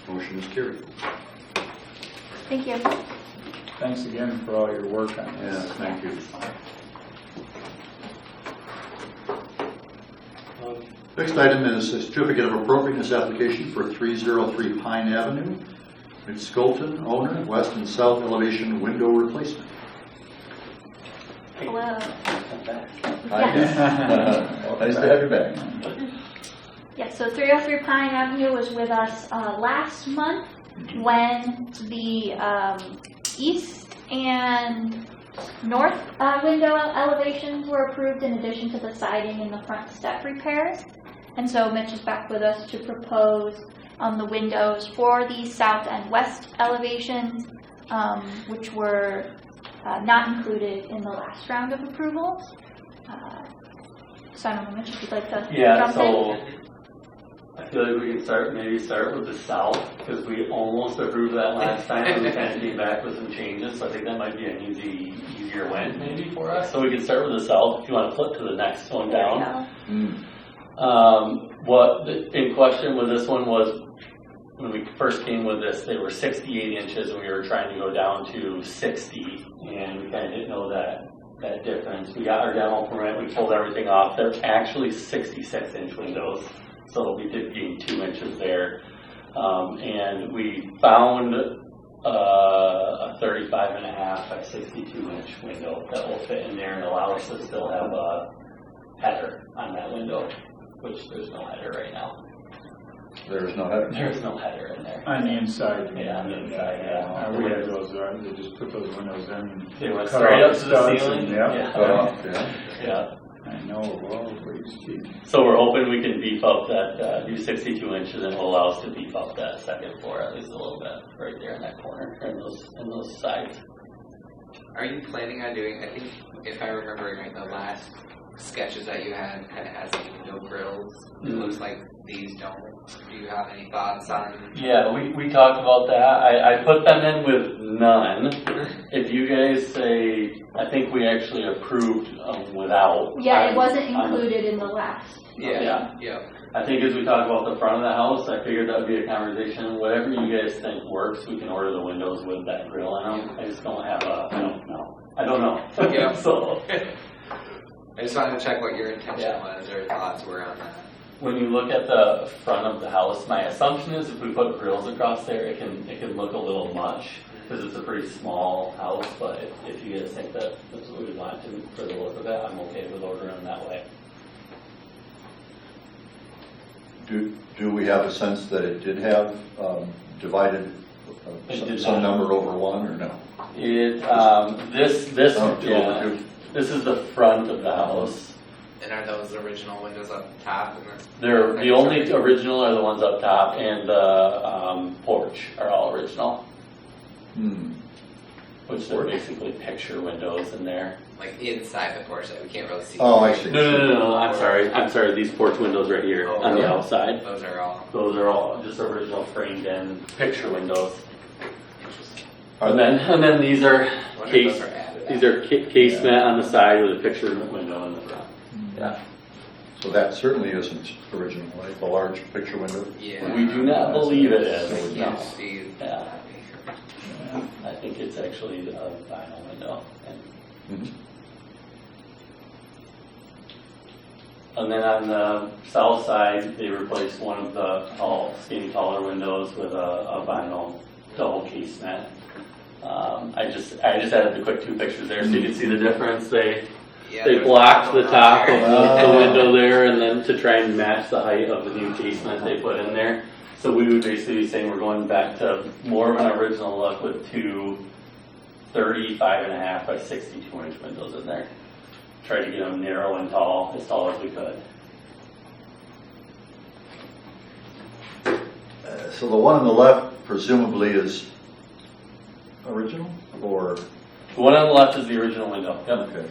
Motion is carried. Thank you. Thanks again for all your work on this. Yes, thank you. Next item is a certificate of appropriateness application for 303 Pine Avenue. It's Skolton, owner, west and south elevation window replacement. Hello. Hi. Yes. Nice to have you back. Yeah, so 303 Pine Avenue was with us last month when the east and north window elevations were approved in addition to the siding and the front step repairs. And so Mitch is back with us to propose the windows for the south and west elevations, which were not included in the last round of approvals. So I don't know, Mitch, if you'd like to jump in. I feel like we can start with the south, because we almost approved that last time, and we kind of came back with some changes, so I think that might be an easier win maybe for us. So we can start with the south, if you want to flip to the next one down. What in question with this one was, when we first came with this, they were 68 inches, and we were trying to go down to 60, and we kind of didn't know that difference. We got our demo permit, we pulled everything off. They're actually 66-inch windows. So we did gain 2 inches there. And we found a 35.5 by 62-inch window that will fit in there and allow us to still have a header on that window, which there's no header right now. There's no header? There's no header in there. On the inside. Yeah, on the inside, yeah. We had those, they just put those windows in. They went cut straight off up to the studs ceiling. and- Yeah. I know, well, please. So we're hoping we can beef up that, do 62 inches, and it will allow us to beef up that second floor at least a little bit, right there in that corner, and those sides. Are you planning on doing, I think, if I remember right, the last sketches that you had kind of has no grills. It looks like these don't. Do you have any thoughts on? Yeah, we talked about that. I put them in with none. If you guys say, I think we actually approved without. Yeah, it wasn't included in the last. Yeah. I think as we talk about the front of the house, I figured that would be a conversation. Whatever you guys think works, we can order the windows with that grill in them. I just don't have I don't know. Yeah. So. I just wanted to check what your intention was or thoughts were on that. When you look at the front of the house, my assumption is if we put grills across there, it can look a little much because it's a pretty small house. But if you guys think that that's what we want to for the look of it, I'm okay with ordering them that way. Do we have a sense that it did have divided some number over one, or no? This is the front of the house. And are those original windows up top? And They're the only original are the ones up top, and the porch are all original. Which they're basically picture windows in there. like inside the porch that we can't really see. Oh, I see. No. I'm sorry. These porch windows right here on the outside. Those are all. Those are all just original framed in picture windows. Interesting. And then these are Wonder if those are added. these are casement on the side with a picture window in the front. Yeah. So that certainly isn't original, right? The large picture window? Yeah. We do not believe it I is. can't No. see. Yeah. I think it's actually a vinyl window. Mhm. And then on the south side, they replaced one of the skinny taller windows with a vinyl double casement. I just added the quick two pictures there so you can see the difference. They blocked the top of the window there, and then to try and match the height of the new casement they put in there. So we would basically be saying we're going back to more of an original look with two 35.5 by 62 inch windows in there. Try to get them narrow and tall, as tall as we could. So the one on the left presumably is original, or? The one on the left is the original window. Yep. Okay.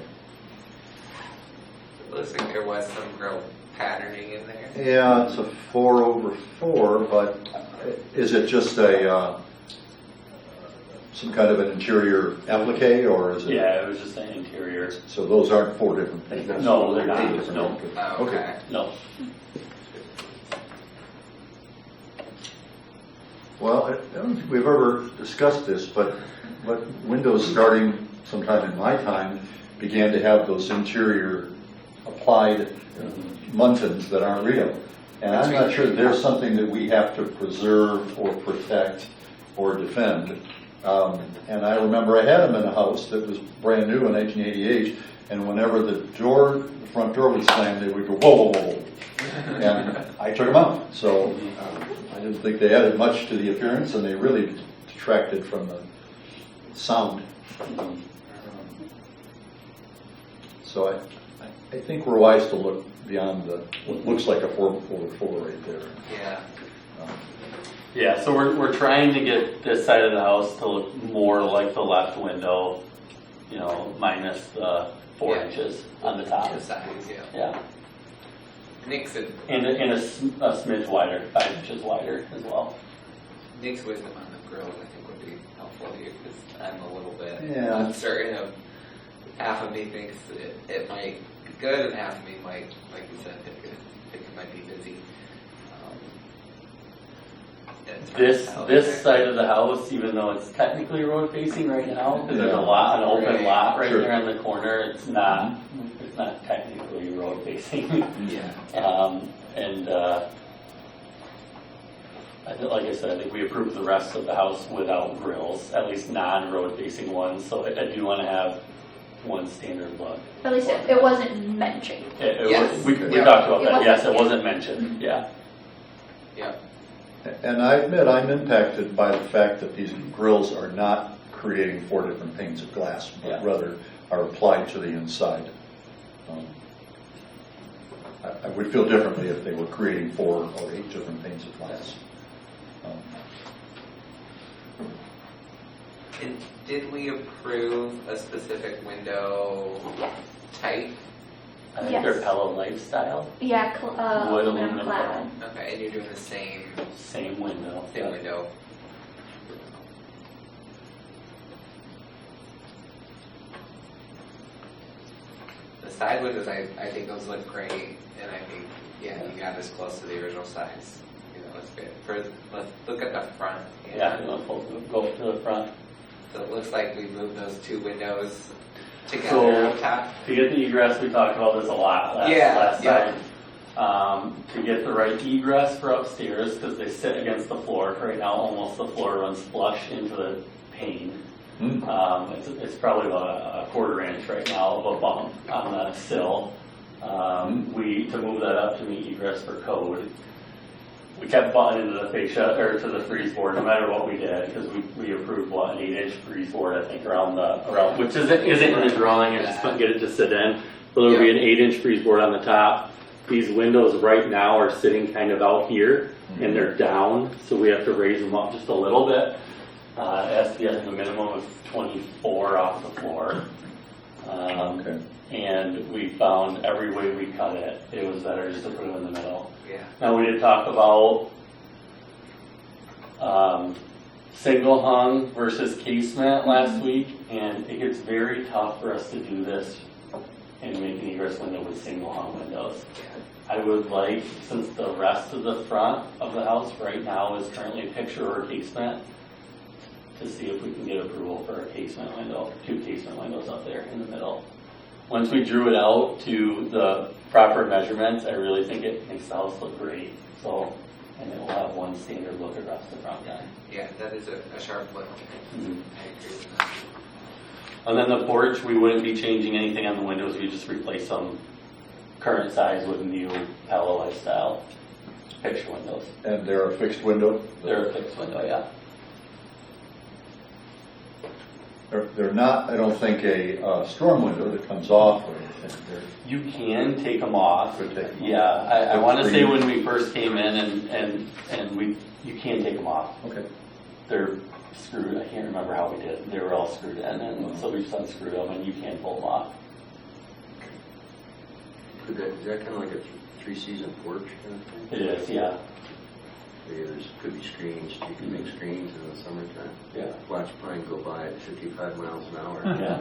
It looks like there was some grille patterning in there. Yeah, it's a 4/4, but is it just some kind of an interior applique, or is it? Yeah, it was just an interior. So those aren't four different things? No, they're not. Eight different No. things. Oh, okay. No. Well, I don't think we've ever discussed this, but Windows, starting sometime in my time, began to have those interior applied muntins that aren't real. And I'm not sure there's something that we have to preserve or protect or defend. And I remember I had them in a house that was brand new in 1988, and whenever the front door would slam, they would go, whoa, whoa, whoa. And I took them out. So I didn't think they added much to the appearance, and they really detracted from the sound. So I think we're wise to look beyond what looks like a 4/4 right there. Yeah. Yeah, so we're trying to get this side of the house to look more like the left window, minus the 4 inches on the top. Sides, yeah. Yeah. Nick's And a smidge wider, 5 inches wider as well. Nick's wisdom on the grills, I think, would be helpful here because I'm a little bit Yeah. uncertain of. Half of me thinks it might be good, and half of me might, like you said, think it might be busy. This side of the house, even though it's technically road facing right now, because there's an open lot right there in the corner, it's not technically road facing. Yeah. Like I said, I think we approved the rest of the house without grills, at least non-road facing ones. So I do want to have one standard look. At least it wasn't mentioned. We talked about that. Yes, it wasn't mentioned. Yeah. Yeah. And I admit I'm impacted by the fact that these grills are not creating 4 different panes of glass, but rather are applied to the inside. I would feel differently if they were creating 4 or 8 different panes of glass. And did we approve a specific window type? I think Yes. they're Pella Lifestyle. Yeah, Wood aluminum aluminum clad. Okay, and you're doing the same Same window. window. The side windows, I think those look great, and I think, you got this close to the original size. It's good. Let's look at the front. Yeah, you want to go to the front. So it looks like we moved those 2 windows together So, up top. to get the egress, we talked about this a lot last time. To get the right egress for upstairs, because they sit against the floor. Right now, almost the floor runs flush into the pane. It's probably about a 1/4 inch right now of a bump on the sill. To move that up to meet egress for code, we kept butting into the fascia, or to the freeze board, no matter what we did, because we approved, what, an 8-inch freeze board, I think, around, which isn't in the drawing, I just couldn't get it to sit in. So there'll be an 8-inch freeze board on the top. These windows right now are sitting kind of out here, and they're down, so we have to raise them up just a little bit. It has to be at the minimum of 24 off the floor. And we found every way we cut it, it was better just to put them in the middle. Yeah. Now we did talk about single hung versus casement last week, and it gets very tough for us to do this and make an egress window with single hung windows. I would like, since the rest of the front of the house right now is currently a picture or a casement, to see if we can get approval for a casement window, 2 casement windows up there in the middle. Once we drew it out to the proper measurements, I really think it makes the house look great. So, and it will have one standard look across the front yard. Yeah, that is a sharp look. Mm-hmm. I agree with that. And then the porch, we wouldn't be changing anything on the windows. We just replace them current size with new Palo Lifestyle picture windows. And they're a fixed window? They're a fixed window, yeah. They're not, I don't think, a storm window that comes off or anything. You can take them off. Could take them off. Yeah, I want to say when we first came in and you can take them off. Okay. They're screwed. I can't remember how we did. They were all screwed in, and so we just unscrewed them, and you can pull them off. Is that kind of like a 3-season porch kind of thing? It is, yeah. There's could be screens. You can make screens in the summertime. Yeah. Watch pine go by at 55 miles an hour. Yeah.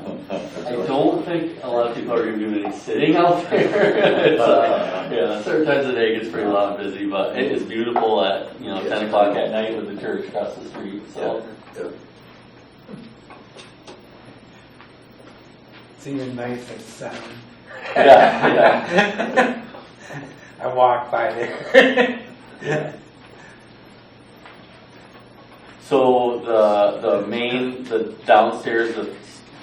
I don't think a lot of people are going to do any sitting out there. Yeah, certain times of the day it gets pretty loud and busy, but it is beautiful at 10 o'clock at night with the church across the street. So. Yeah. It's even nice at 7. Yeah. I walk by there. Yeah. So the downstairs, the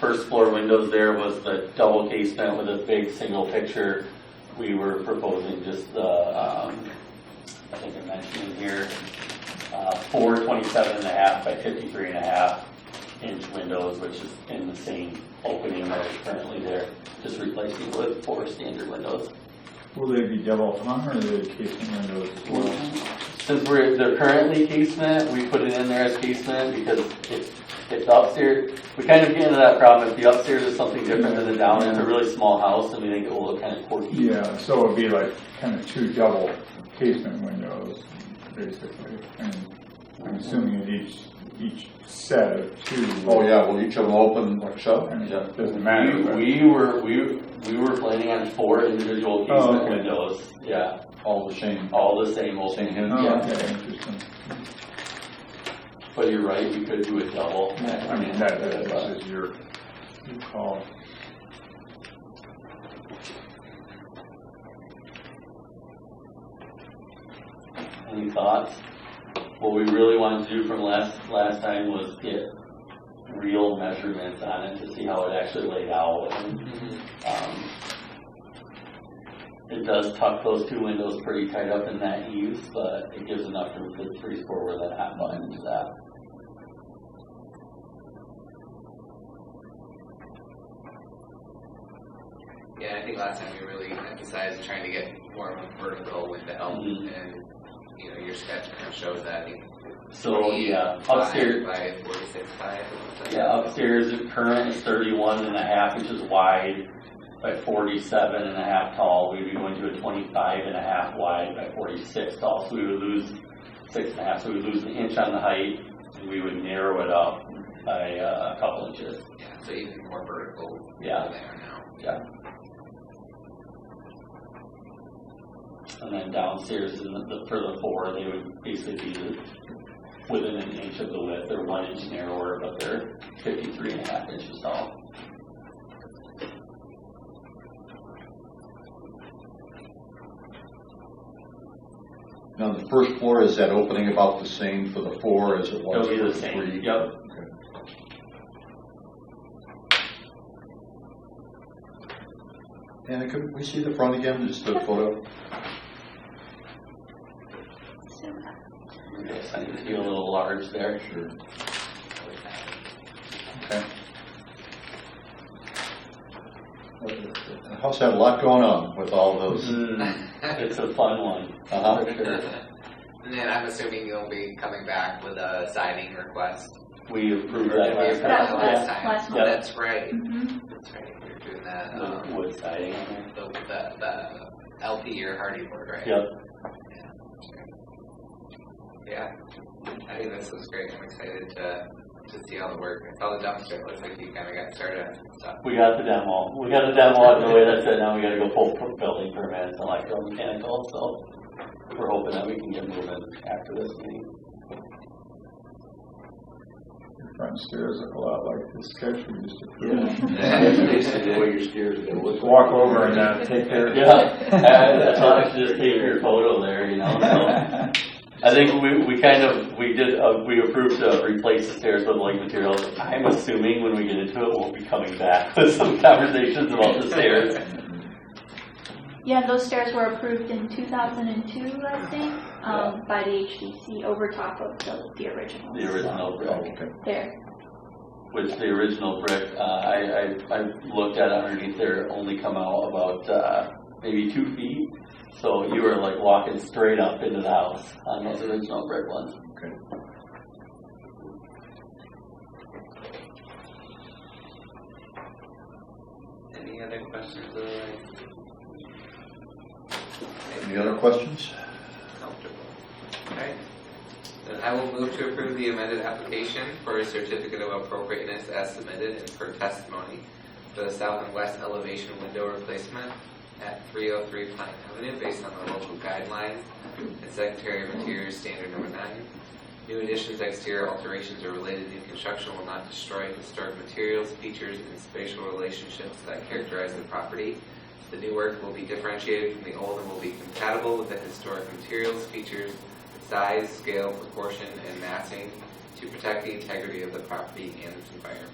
first floor windows there was the double casement with a big single picture. We were proposing just the, I think I mentioned in here, 4 27.5 by 53.5 inch windows, which is in the same opening that is currently there, just replacing with 4 standard windows. Will they be double hung or are they casement windows as well? Since they're currently casement, we put it in there as casement because if the upstairs, we kind of get into that problem. If the upstairs is something different than the down, it's a really small house and we think it will look kind of quirky. Yeah, so it would be like kind of 2 double casement windows, basically. And I'm assuming that each set of 2. Oh yeah, will each of them open like so? I mean, Yeah. it doesn't matter. but- We were planning on 4 individual casement okay. windows. Yeah, All the same. all the same opening. Same hinge? Oh, Yeah. okay, interesting. But you're right, we could do a double. I mean, this is your call. Any thoughts? What we really wanted to do from last time was get real measurements on it to see how it actually laid out. And, it does tuck those 2 windows pretty tight up in that eaves, but it gives enough room for the freeze board where that hot button is at. Yeah, I think last time we really emphasized trying to get more of a vertical with the help, and your sketch kind of shows that. So yeah, upstairs by 46 by. Yeah, upstairs the current is 31.5 inches wide by 47.5 tall. We'd be going to a 25.5 wide by 46 tall. So we would lose 6.5. So we would lose an inch on the height, and we would narrow it up by a couple inches. Yeah, so even more vertical Yeah. than they are now. Yeah. And then downstairs for the 4, they would basically be within an inch of the width. They're 1 inch narrower, but they're 53.5 inches tall. Now the first floor, is that opening about the same for the 4 as it was It'll be for the the same. 3? Yep. Okay. And could we see the front again, just the photo? So large there. Sure. Okay. The house had a lot going on with all those. It's a fun one. Uh-huh. For sure. And then I'm assuming you'll be coming back with a siding request. We approved Or that did we last approve That that was last last time? month. Yep. That's right. Mhm. That's right. You're doing that. The wood siding on there. The LP or hardy board, right? Yep. Yeah. I think this is great. I'm excited to see all the work. I saw the dumpster. It looks like you kind of got started on some stuff. We got the demo. We got the demo out of the way. That's it. Now we got to go pull building permits and electromechanical. So we're hoping that we can get moving after this meeting. Your front stairs look a lot like the sketch we just approved. That's basically the way your stairs are going to look. Walk over and take care of it. Yeah, that's how I should just take your photo there, you know. So I think we approved to replace the stairs with like materials. I'm assuming when we get into it, we'll be coming back with some conversations about the stairs. Yeah, those stairs were approved in 2002, I think, by the HDC over top of the original. The original brick. There. Which the original brick, I looked at underneath there, only come out about maybe 2 feet. So you were like walking straight up into the house on those original brick ones. Okay. Any other questions? Any other questions? Comfortable. Okay. Then I will move to approve the amended application for a certificate of appropriateness as submitted and for testimony for the south and west elevation window replacement at 303 Pine Avenue based on the local guidelines and Secretary of Interior Standard Number 9. New additions, exterior alterations, or related new construction will not destroy historic materials, features, and spatial relationships that characterize the property. The new work will be differentiated from the old and will be compatible with the historic materials, features, size, scale, proportion, and massing to protect the integrity of the property and its environment.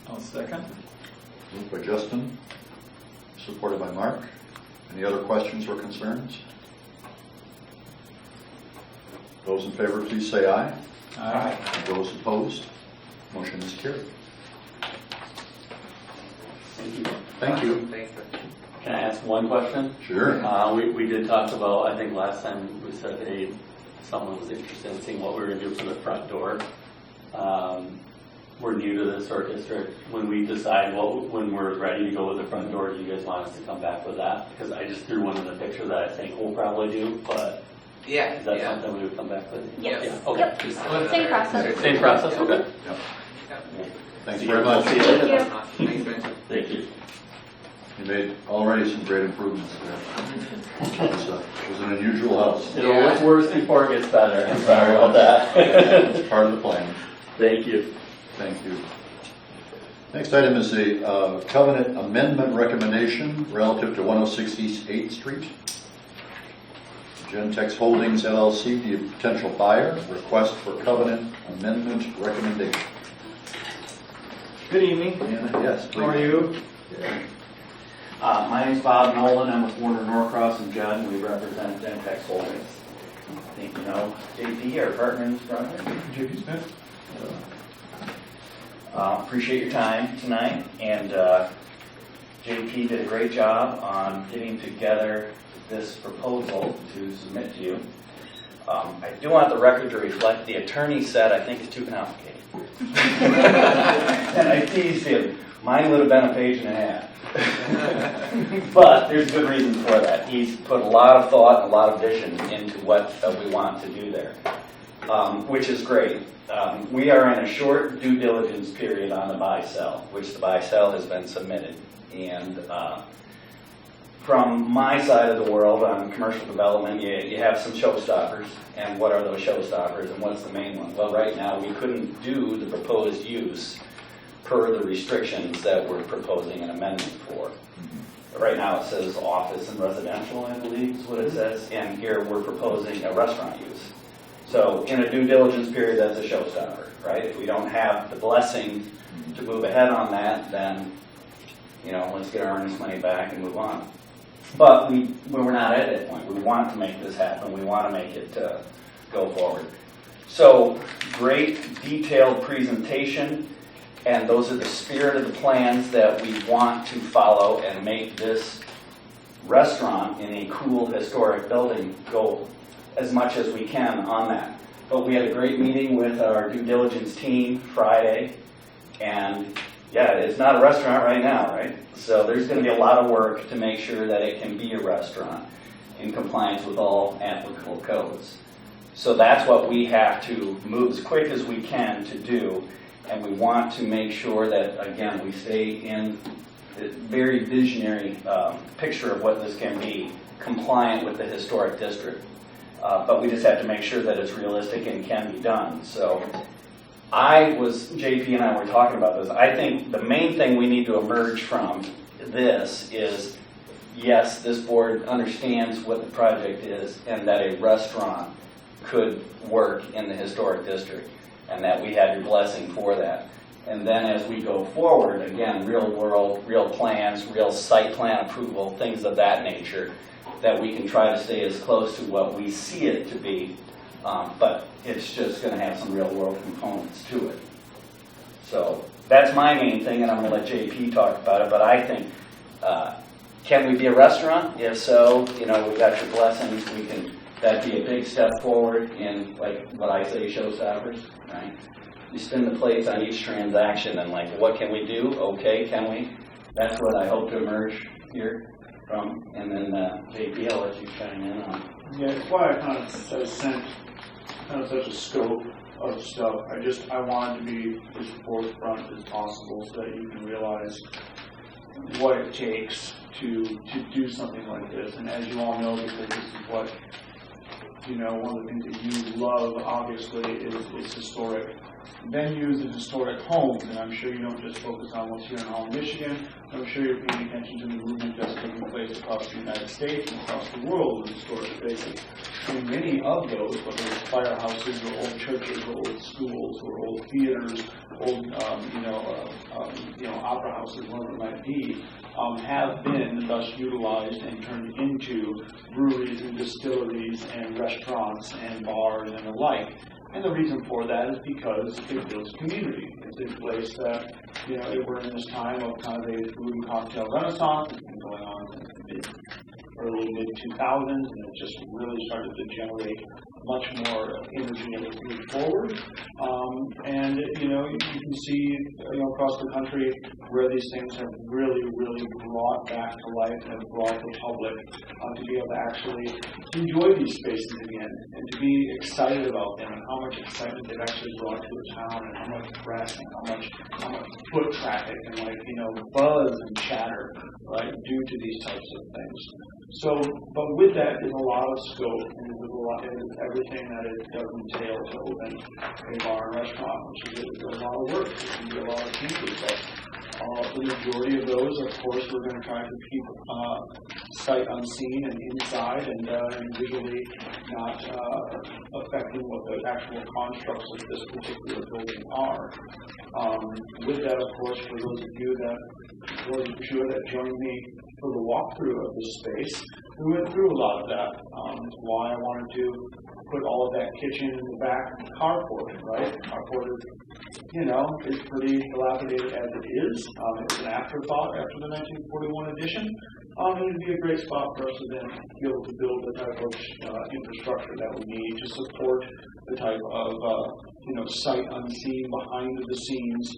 I'll second. Moved by Justin, supported by Mark. Any other questions or concerns? Those in favor, please say aye. Aye. Those opposed, motion is carried. Thank you. Thank you. Thanks. Can I ask one question? Sure. We did talk about, I think last time we said, hey, someone was interested in seeing what we were going to do for the front door. We're new to the historic district. When we decide when we're ready to go with the front door, do you guys want us to come back with that? Because I just threw one in the picture that I think we'll probably do, but Yeah. is that something we would come back with? Yes. Yeah. Okay. Yep. Same process. Same process, okay. Yep. Thanks See very you. much. See you later. Thank you. Thanks, Vincent. Thank you. You made already some great improvements there. It was an unusual house. It'll look worse before it gets better. I'm sorry about that. It's part of the plan. Thank you. Thank you. Next item is a covenant amendment recommendation relative to 106 East 8th Street. Gentex Holdings LLC, the potential buyer, request for covenant amendment recommendation. Good evening. Yes, please. How are you? My name's Bob Nolan. I'm with Warner Norcross and Judd, and we represent Gentex Holdings. I think you know JP, our partner in this project. JP Smith? Appreciate your time tonight, and JP did a great job on getting together this proposal to submit to you. I do want the record to reflect the attorney said I think it's too complicated. And I teased him. Mine would have been a page and a half. But there's good reason for that. He's put a lot of thought and a lot of vision into what we want to do there, which is great. We are in a short due diligence period on the buy-sell, which the buy-sell has been submitted. And from my side of the world on commercial development, you have some showstoppers. And what are those showstoppers and what's the main one? Well, right now we couldn't do the proposed use per the restrictions that we're proposing an amendment for. Right now it says office and residential, I believe is what it says. And here we're proposing a restaurant use. So in a due diligence period, that's a showstopper, right? If we don't have the blessing to move ahead on that, then, you know, let's get our earnest money back and move on. But we're not at that point. We want to make this happen. We want to make it go forward. So, great detailed presentation, and those are the spirit of the plans that we want to follow and make this restaurant in a cool historic building go as much as we can on that. But we had a great meeting with our due diligence team Friday, and yeah, it's not a restaurant right now, right? So there's going to be a lot of work to make sure that it can be a restaurant in compliance with all applicable codes. So that's what we have to move as quick as we can to do, and we want to make sure that, again, we stay in a very visionary picture of what this can be, compliant with the historic district. But we just have to make sure that it's realistic and can be done. So JP and I were talking about this. I think the main thing we need to emerge from this is, yes, this board understands what the project is and that a restaurant could work in the historic district, and that we had your blessing for that. And then as we go forward, again, real world, real plans, real site plan approval, things of that nature, that we can try to stay as close to what we see it to be, but it's just going to have some real world components to it. So that's my main thing, and I'm going to let JP talk about it, but I think, can we be a restaurant? If so, we've got your blessings. That'd be a big step forward in, like what I say, showstoppers, right? You spin the plates on each transaction and what can we do? Okay, can we? That's what I hope to emerge here from. And then JP, I'll let you chime in on. Yeah, that's why I kind of sent such a scope of stuff. I wanted to be as forefront as possible so that you can realize what it takes to do something like this. And as you all know, because this is what, one of the things that you love, obviously, is historic venues and historic homes. And I'm sure you don't just focus on what's here in Holland, Michigan. I'm sure you're paying attention to the movement that's taking place across the United States and across the world with historic spaces. And many of those, whether it's firehouses or old churches or old schools or old theaters, old opera houses, whatever it might be, have been thus utilized and turned into breweries and distilleries and restaurants and bars and the like. And the reason for that is because it builds community. It's a place that, we're in this time of kind of a food and cocktail renaissance. It's been going on since the early mid-2000s, and it just really started to generate much more energy as it moved forward. And you can see across the country where these things have really, really brought back to life and have brought the public to be able to actually enjoy these spaces again and to be excited about them and how much excitement they've actually brought to a town and how much press and how much foot traffic and buzz and chatter, right, due to these types of things. So, but with that is a lot of scope and is everything that it does entail to open a bar and restaurant, which is a lot of work. It can be a lot of changes, but the majority of those, of course, we're going to try to keep sight unseen and inside and visually not affecting what the actual constructs of this particular building are. With that, of course, for those of you that joined me for the walkthrough of this space, we went through a lot of that. That's why I wanted to put all of that kitchen in the back carport, right? Carport is pretty dilapidated as it is. It was an afterthought after the 1941 edition. And it would be a great spot for us to then be able to build the type of infrastructure that we need to support the type of sight unseen behind the scenes,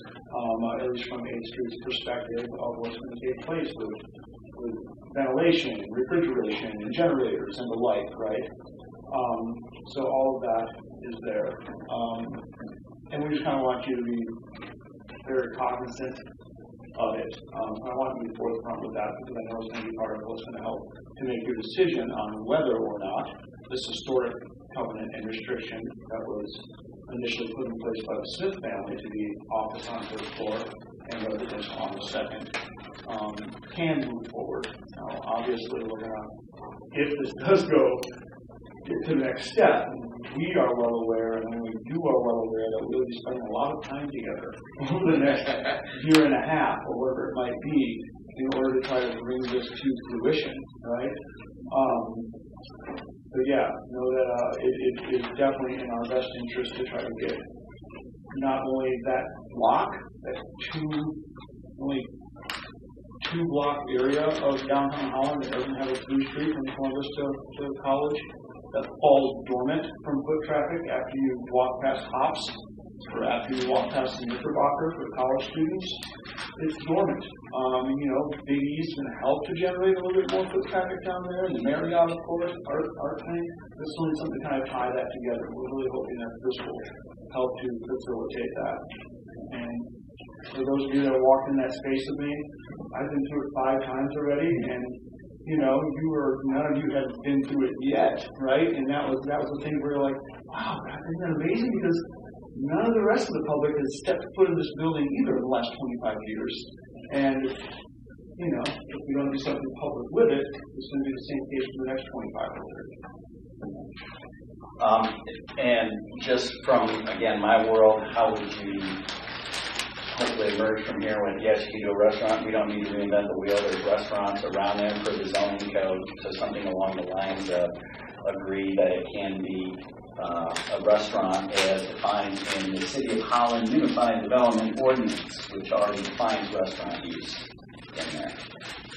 at least from 8th Street's perspective of what's going to take place with ventilation, refrigeration, and generators and the like, right? So all of that is there. And we just kind of want you to be very cognizant of it. I want you to be forthfront with that because I know it's going to be part of what's going to help to make your decision on whether or not this historic covenant and restriction that was initially put in place by the Smith family to be office on the first floor and residential on the second can move forward. Now, obviously, we're going to, if this does go to the next step, we are well aware, and when you are well aware, that we'll be spending a lot of time together over the next year and a half, or whatever it might be, in order to try to bring this to fruition, right? But yeah, know that it is definitely in our best interest to try to get not only that block, that only two block area of downtown Holland that doesn't have a through street from Columbus to College, that falls dormant from foot traffic after you walk past Hops or after you walk past the Knickerbocker for college students. It's dormant. Big E's going to help to generate a little bit more foot traffic down there. And the Marriott, of course, our thing. This is only something to kind of tie that together. We're really hoping that this will help to facilitate that. And for those of you that walked in that space with me, I've been through it 5 times already, and none of you have been through it yet, right? And that was the thing where you're like, wow, God, isn't that amazing? Because none of the rest of the public has stepped foot in this building either in the last 25 years. And if we don't do something public with it, it's going to be the same case for the next 25 or 30. And just from, again, my world, how would you hopefully emerge from here with, yes, you can do a restaurant, we don't need to reinvent the wheel, there's restaurants around there for the zoning code, so something along the lines of agree that it can be a restaurant as defined in the City of Holland Unified Development Ordinance, which already defines restaurant use in there.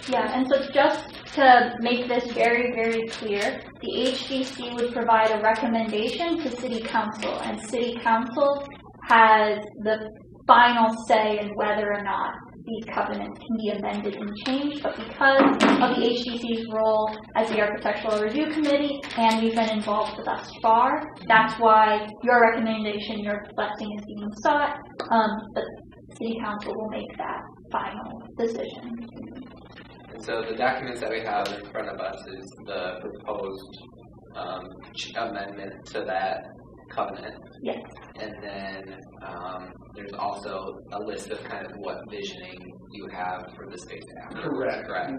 Yeah, and so just to make this very, very clear, the HDC would provide a recommendation to City Council, and City Council has the final say in whether or not these covenants can be amended and changed, but because of the HDC's role as the Architectural Review Committee, and we've been involved thus far, that's why your recommendation, your blessing is being sought, but City Council will make that final decision. And so the documents that we have in front of us is the proposed amendment to that covenant. Yes. And then there's also a list of kind of what visioning you have for the space afterwards. Correct. And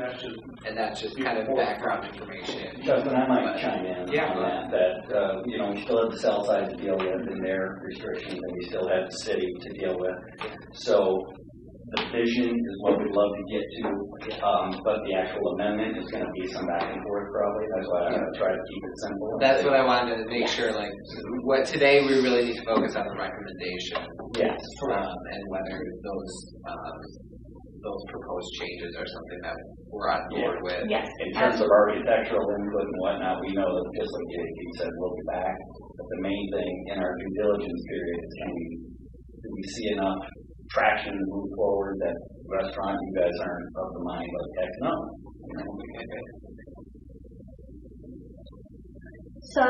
that's just kind of background information. Justin, I might chime in on that. We still have the cell side to deal with and their restrictions, and we still have the city to deal with. So the vision is what we'd love to get to, but the actual amendment is going to be some back and forth probably. That's why I'm going to try to keep it simple. That's what I wanted to make sure, what today we really need to focus on the recommendation. Yes. And whether those proposed changes are something that we're on board with. Yes. In terms of architectural input and whatnot, we know that just like you said, we'll be back. But the main thing in our due diligence period is do we see enough traction to move forward that restaurant you guys aren't of the mind like heck no. So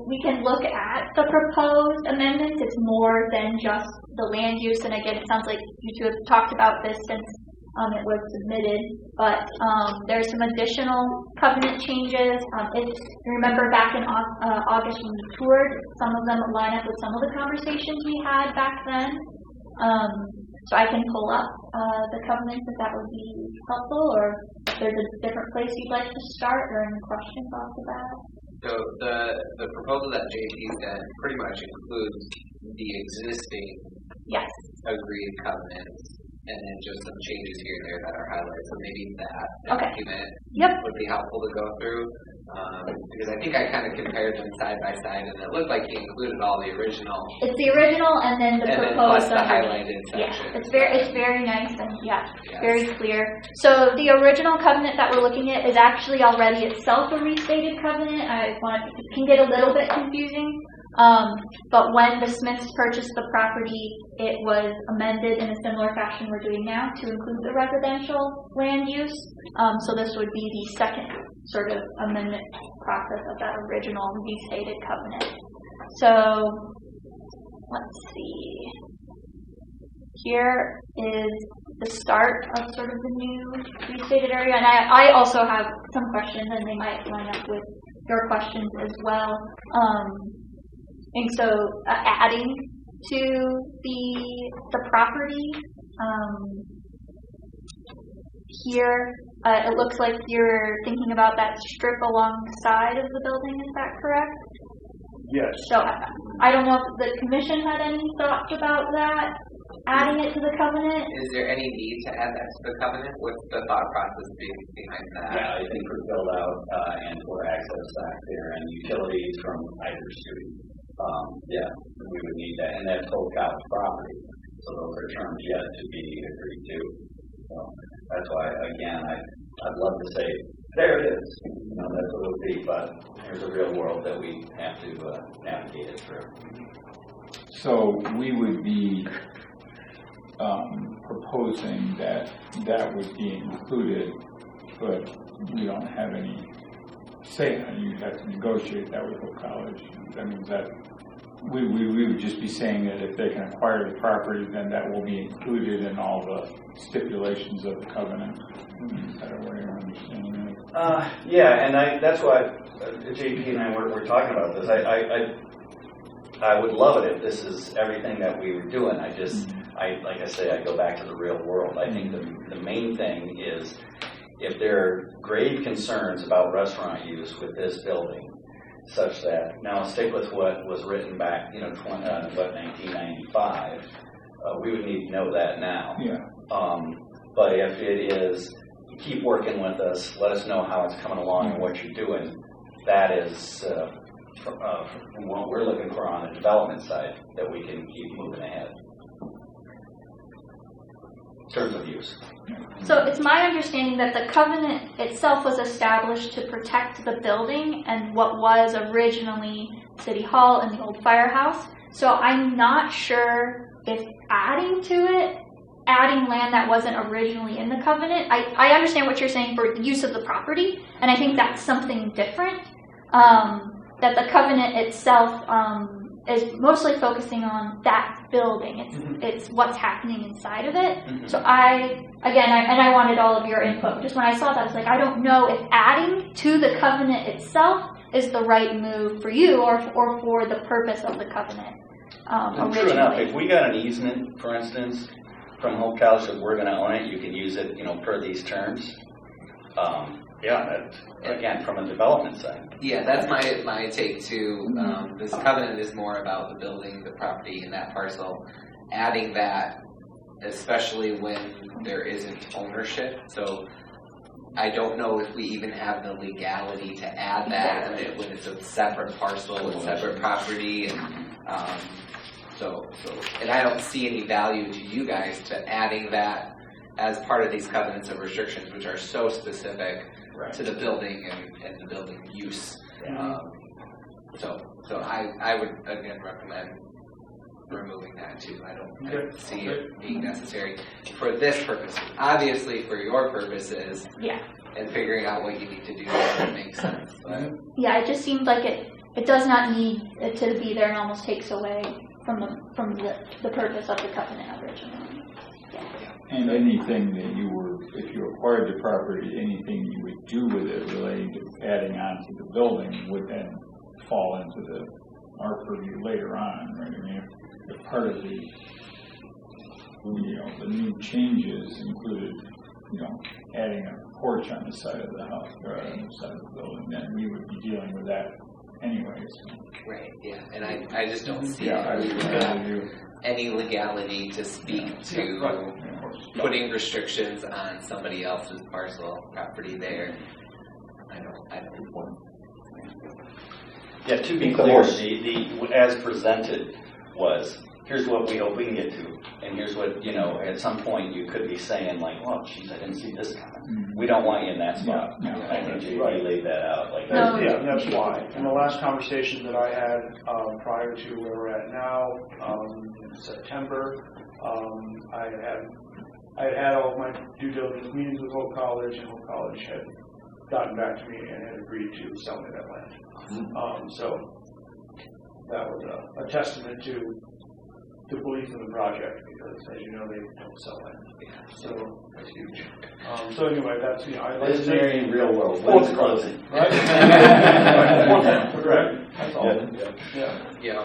we can look at the proposed amendments. It's more than just the land use, and again, it sounds like you two have talked about this since it was submitted, but there's some additional covenant changes. If you remember back in August when we toured, some of them line up with some of the conversations we had back then. So I can pull up the covenants if that would be helpful, or if there's a different place you'd like to start, or any questions off the bat. So the proposal that JP said pretty much includes the existing agreed covenants, and then just some changes here and there that are highlighted. So maybe that document would be helpful to go through. Because I think I kind of compared them side by side, and it looked like he included all the original. It's the original, and then the proposed. Plus the highlighted section. Yeah, it's very nice and very clear. So the original covenant that we're looking at is actually already itself a restated covenant. It can get a little bit confusing. But when the Smiths purchased the property, it was amended in a similar fashion we're doing now to include the residential land use. So this would be the second sort of amendment process of that original restated covenant. So let's see. Here is the start of sort of the new restated area. And I also have some questions, and they might line up with your questions as well. And so adding to the property, here it looks like you're thinking about that strip along the side of the building, is that correct? Yes. So I don't know if the commission had any thoughts about that. adding it to the covenant. Is there any need to add that to the covenant? What's the thought process behind that? Yeah, I think for build out and for access back there and utilities from either street. Yeah, we would need that, and that's whole college property. So those are terms yet to be agreed to. So that's why, again, I'd love to say, there it is. That's what it would be, but there's a real world that we have to navigate it through. So we would be proposing that would be included, but we don't have any say on it. You have to negotiate that with Hope College. That means that we would just be saying that if they can acquire the property, then that will be included in all the stipulations of the covenant. Is that a way of understanding it? Yeah, and that's why JP and I were talking about this. I would love it if this is everything that we were doing. Like I say, I go back to the real world. I think the main thing is if there are grave concerns about restaurant use with this building, such that, now stick with what was written back, 1995, we would need to know that now. Yeah. But if it is, keep working with us, let us know how it's coming along and what you're doing, that is from what we're looking for on the development side, that we can keep moving ahead. In terms of use. So it's my understanding that the covenant itself was established to protect the building and what was originally City Hall and the old firehouse. So I'm not sure if adding land that wasn't originally in the covenant. I understand what you're saying for the use of the property, and I think that's something different. That the covenant itself is mostly focusing on that building. It's what's happening inside of it. So I wanted all of your input. Just when I saw that, I was like, I don't know if adding to the covenant itself is the right move for you or for the purpose of the covenant. True enough, if we got an easement, for instance, from Hope College that we're going to own it, you can use it, per these terms. That's, again, from a development side. Yeah, that's my take too. This covenant is more about the building, the property, and that parcel. Adding that, especially when there isn't ownership. So I don't know if we even have the legality to add that when it's a separate parcel and separate property, and and I don't see any value to you guys to adding that as part of these covenants of restrictions, which are so specific to the building and the building use. So I would again recommend removing that too. I don't see it being necessary for this purpose. Obviously, for your purposes, and figuring out what you need to do that makes sense. But. Yeah, it just seemed like it does not need it to be there and almost takes away from the purpose of the covenant originally. And anything that if you acquired the property, anything you would do with it relating to adding on to the building would then fall into our purview later on, right? I mean, if part of the new changes included, adding a porch on the side of the house or on the side of the building, then we would be dealing with that anyways. Right, yeah, and I just don't see any legality to speak to putting restrictions on somebody else's parcel property there. I don't. Yeah, to be clear, the as presented was, here's what we hope we can get to, and here's what, at some point you could be saying like, well, geez, I didn't see this coming. We don't want you in that spot. I think JP laid that out like that. Yeah, that's why. In the last conversation that I had prior to where we're at now, in September, I had all of my due diligence meetings with Hope College, and Hope College had gotten back to me and had agreed to sell me that land. So that was a testament to the belief in the project, because as you know, they don't sell land. So that's huge. So anyway, that's I like this very real world. What's closing, right? Correct. That's all. Yeah.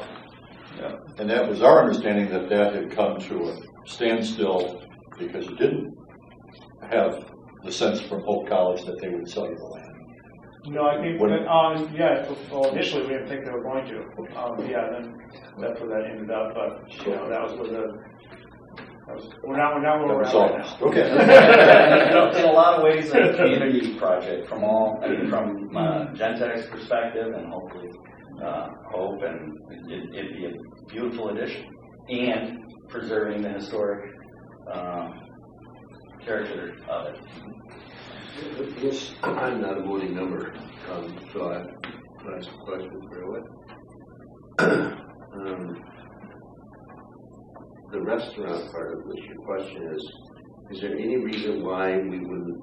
And that was our understanding that had come to a standstill because it didn't have the sense from Hope College that they would sell you the land. No, I think well, initially we didn't think they were going to. Then that's where that ended up. But that was where We're not where we're at right now. Okay. In a lot of ways, a community project from Gentech's perspective, and hopefully Hope, and it'd be a beautiful addition, and preserving the historic character of it. Yes, I'm not a voting member, so I ask a question for what? The restaurant part of this, your question is there any reason why we wouldn't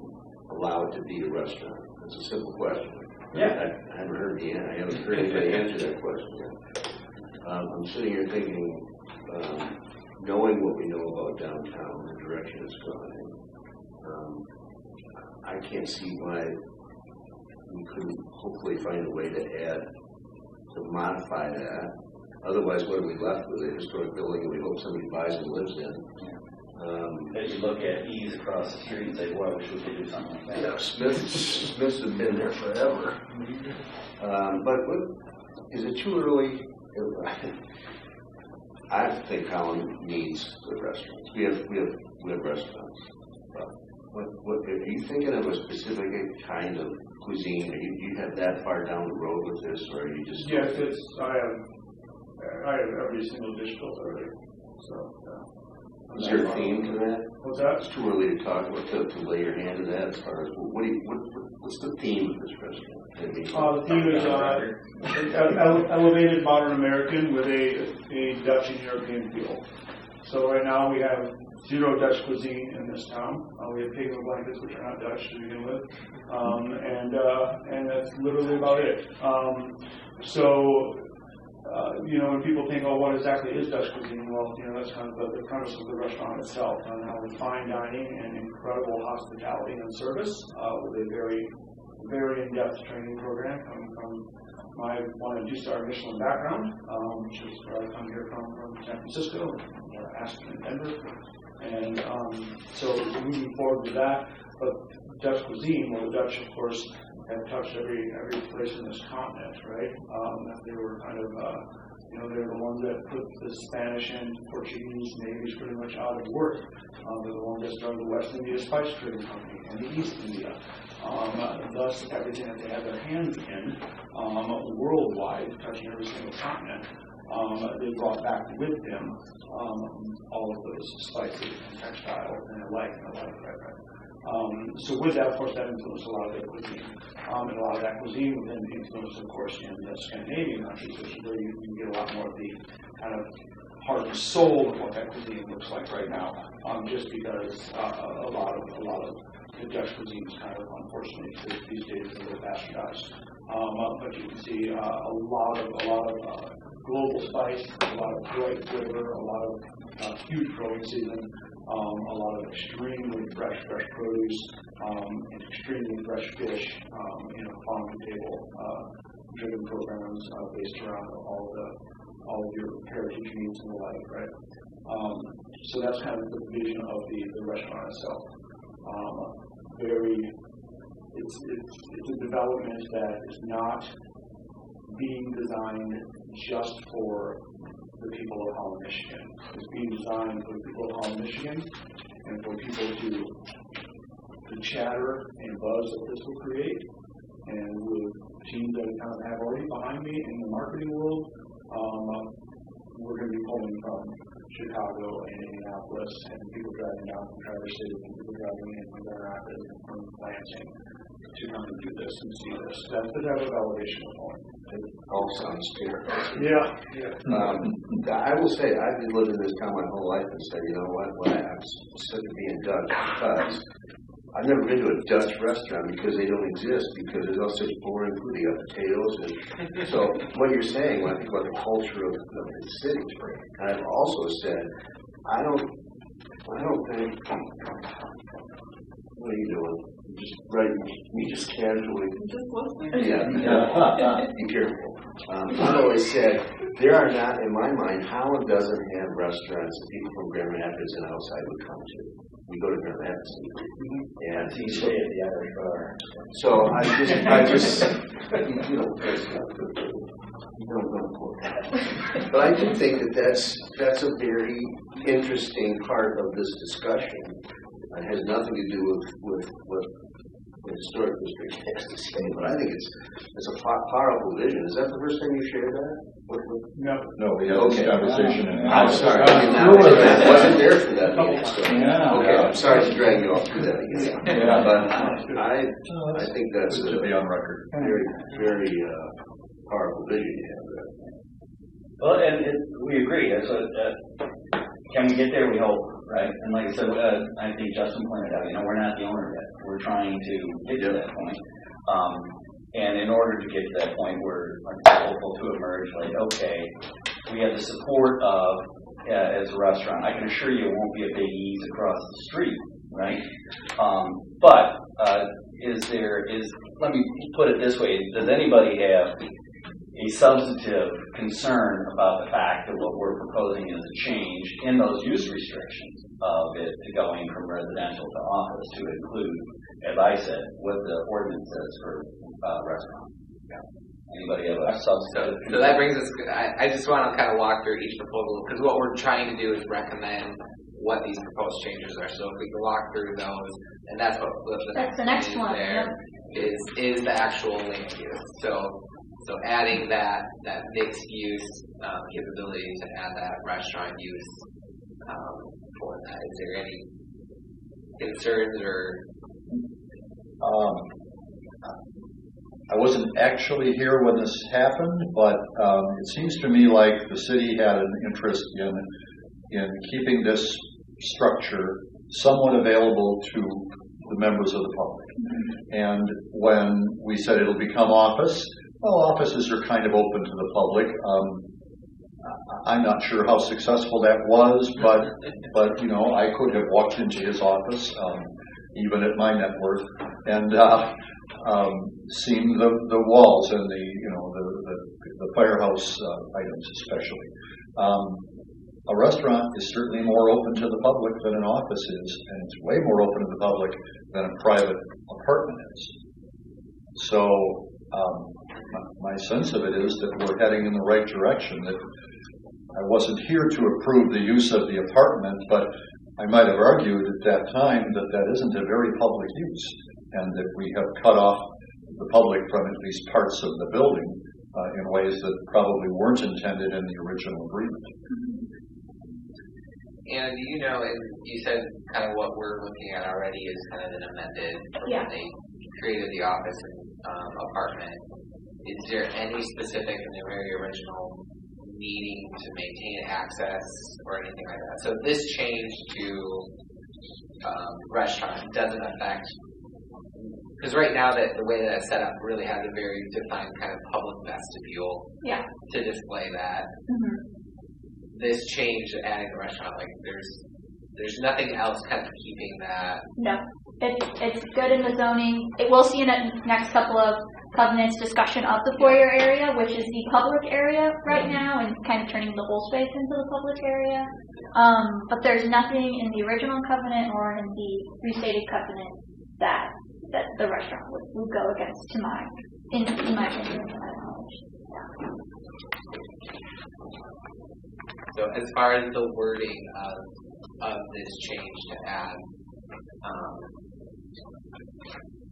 allow it to be a restaurant? It's a simple question. Yeah. I haven't heard anybody answer that question yet. I'm sitting here thinking, knowing what we know about downtown, the direction it's gone in, I can't see why we couldn't hopefully find a way to modify that. Otherwise, what are we left with? A historic building that we hope somebody buys and lives in. As you look at ease across the street and say, "Well, we should do something like that." Yeah, Smiths have been there forever. But is it too early? I think Holland needs the restaurants. We have restaurants. What are you thinking of a specific kind of cuisine? Do you have that far down the road with this, or are you just? Yes, I have every single dish built already. So. Is there a theme to that? What's that? It's too early to talk about to lay your hand to that. As far as what's the theme of this restaurant? The theme is elevated modern American with a Dutch and European feel. So right now we have 0 Dutch cuisine in this town. We have pig and blankets, which are not Dutch to begin with, and that's literally about it. When people think, oh, what exactly is Dutch cuisine? Well, that's kind of the premise of the restaurant itself, and how we fine dining and incredible hospitality and service with a very, very in-depth training program coming from my 1- and 2-star Michelin background, which is where I come here from San Francisco, Aspen and Denver. And so moving forward with that, but Dutch cuisine, well, the Dutch, of course, have touched every place in this continent, right? They were kind of, they're the ones that put the Spanish and Portuguese navies pretty much out of work. They're the ones that started the West India Spice Trading Company and the East India. Thus, everything that they had their hands in worldwide, touching every single continent, they brought back with them all of those spices and textiles and the like, right? So with that, of course, that influenced a lot of their cuisine. And a lot of that cuisine was then influenced, of course, in the Scandinavian countries, which is where you get a lot more of the kind of heart and soul of what that cuisine looks like right now. Just because a lot of the Dutch cuisine is kind of, unfortunately, these days a little bastardized. But you can see a lot of global spice, a lot of bright flavor, a lot of huge growing season, a lot of extremely fresh produce, and extremely fresh fish, farm to table driven programs based around all of your heritage meats and the like, right? So that's kind of the vision of the restaurant itself. It's a development that is not being designed just for the people of Holland, Michigan. It's being designed for the people of Holland, Michigan, and for people to chatter and buzz that this will create. And with teams that I kind of have already behind me in the marketing world, we're going to be pulling from Chicago and Indianapolis, and people driving down from Traverse City, and people driving in from Grand Rapids and from Lansing to come and do this and see this. That's the type of elevation we're going. It all sounds fair. Yeah. I will say, I've been living in this town my whole life and said, you know what, I'm sick of being Dutch because I've never been to a Dutch restaurant because they don't exist, because there's all such boring food. They got potatoes. And so what you're saying, when I think about the culture of the city, and I've also said, I don't think, what are you doing? Just right, me just casually. Yeah. Be careful. I've always said, there are not, in my mind, Holland doesn't have restaurants that people from Grand Rapids and outside would come to. We go to Grand Rapids and he stay at the Irish Bar. So I just don't quote that. But I do think that that's a very interesting part of this discussion. It has nothing to do with what the historic district has to say, but I think it's a powerful vision. Is that the first time you shared that? No, we had this conversation. I'm sorry. I wasn't there for that meeting. So. Yeah. Okay, I'm sorry to drag you off through that again. Yeah. But I think that's Good to be on record. very, very powerful vision you have there. Well, and we agree. Can we get there? We hope, right? And like I said, I think Justin pointed out, we're not the owner yet. We're trying to get to that point. And in order to get to that point, we're hopeful to emerge like, okay, we have the support of, as a restaurant. I can assure you it won't be a Big E's across the street, right? But let me put it this way, does anybody have a substantive concern about the fact that what we're proposing is a change in those use restrictions of it to going from residential to office to include, as I said, what the ordinance says for restaurants? Anybody have a substantive concern? So that brings us, I just want to kind of walk through each proposal, because what we're trying to do is recommend what these proposed changes are. So if we can walk through those, and that's what the next one there is the actual land use. So adding that mixed use capability to add that restaurant use for that. Is there any concerns or? I wasn't actually here when this happened, but it seems to me like the city had an interest in keeping this structure somewhat available to the members of the public. And when we said it'll become office, well, offices are kind of open to the public. I'm not sure how successful that was, but I could have walked into his office, even at my net worth, and seen the walls and the firehouse items especially. A restaurant is certainly more open to the public than an office is, and it's way more open to the public than a private apartment is. So my sense of it is that we're heading in the right direction. That I wasn't here to approve the use of the apartment, but I might have argued at that time that isn't a very public use, and that we have cut off the public from at least parts of the building in ways that probably weren't intended in the original agreement. And and you said kind of what we're looking at already is kind of an amended when they created the office and apartment. Is there any specific in the very original needing to maintain access or anything like that? So this change to restaurant doesn't affect, because right now that the way that it's set up really has a very defined kind of public vestibule to display that. Mm-hmm. This change, adding the restaurant, like there's nothing else kind of keeping that. No, it's good in the zoning. We'll see in the next couple of covenants discussion of the foyer area, which is the public area right now, and kind of turning the whole space into the public area. But there's nothing in the original covenant or in the restated covenant that the restaurant would go against, in my opinion, to my knowledge. So as far as the wording of this change to add,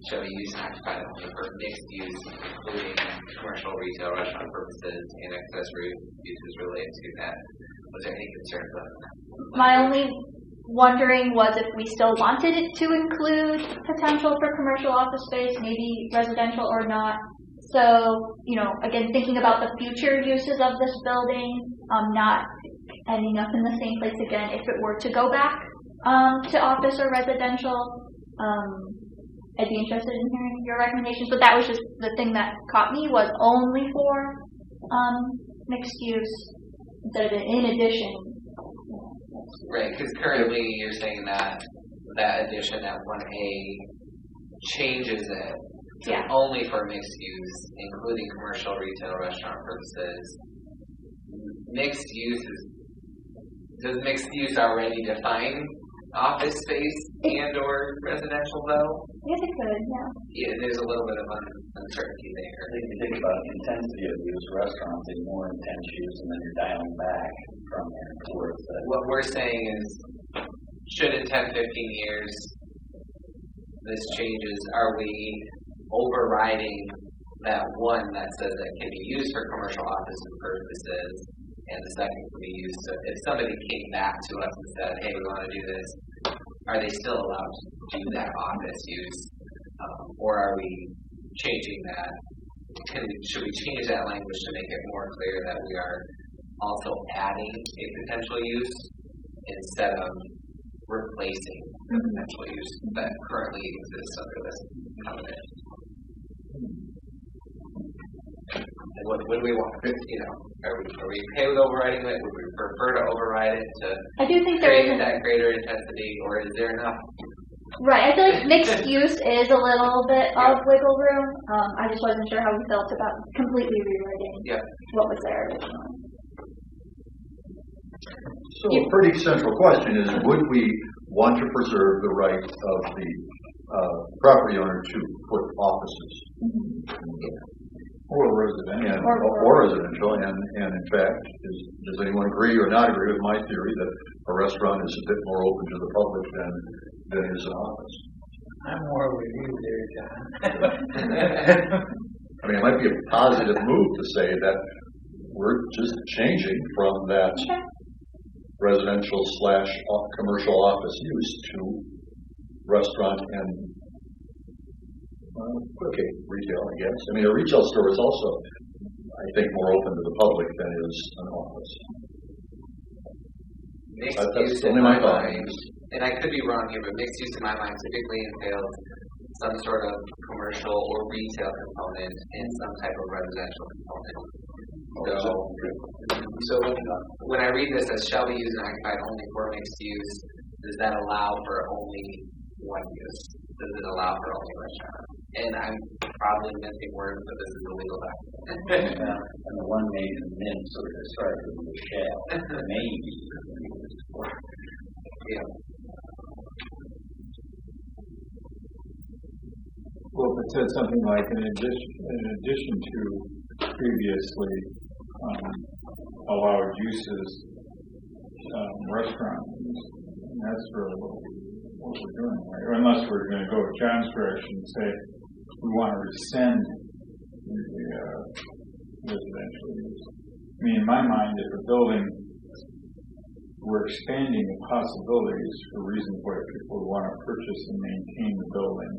shall be used and occupied only for mixed use, including commercial, retail, restaurant purposes, and accessory uses related to that. Was there any concerns on that? My only wondering was if we still wanted it to include potential for commercial office space, maybe residential or not. So, again, thinking about the future uses of this building, not ending up in the same place again if it were to go back to office or residential. I'd be interested in hearing your recommendations, but that was just the thing that caught me, was only for mixed use instead of in addition. Right, because currently you're saying that addition, that 1A, changes it to only for mixed use, including commercial, retail, restaurant purposes. Mixed use does mixed use already define office space and or residential though? Yes, it could, yeah. Yeah, there's a little bit of uncertainty there. I think if you think about intensity of use, restaurants are more intense use, and then you're dialing back from there towards the. What we're saying is, should in 10, 15 years this changes, are we overriding that one that says that can be used for commercial office purposes, and the second can be used to, if somebody came back to us and said, hey, we want to do this, are they still allowed to do that office use? Or are we changing that? Should we change that language to make it more clear that we are also adding a potential use instead of replacing the potential use that currently exists under this covenant? And what do we want? Are we okay with overriding it? Would we prefer to override it to I do think there is that greater intensity, or is there enough? Right, I feel like mixed use is a little bit of wiggle room. I just wasn't sure how we felt about completely rewriting what was there originally. So a pretty central question is, would we want to preserve the right of the property owner to put offices? Or residential. Or residential, and in fact, does anyone agree or not agree with my theory that a restaurant is a bit more open to the public than is an office? I'm more with you there, John. I mean, it might be a positive move to say that we're just changing from that residential / commercial office use to restaurant and retail, I guess. I mean, a retail store is also, I think, more open to the public than is an office. That's only my thought. And I could be wrong here, but mixed use in my mind typically entails some sort of commercial or retail component and some type of residential component. So when I read this as shall be used and occupied only for mixed use, does that allow for only one use? Does it allow for only restaurant? And I'm probably missing words, but this is a legal document. And the one made in min sort of starts with the shall, maybe. Yeah. Well, if it said something like in addition to previously allowed uses, restaurant use, and that's really what we're doing, right? Or unless we're going to go with John's direction and say we want to rescind the residential use. I mean, in my mind, if a building, we're expanding the possibilities for reasons why people would want to purchase and maintain the building.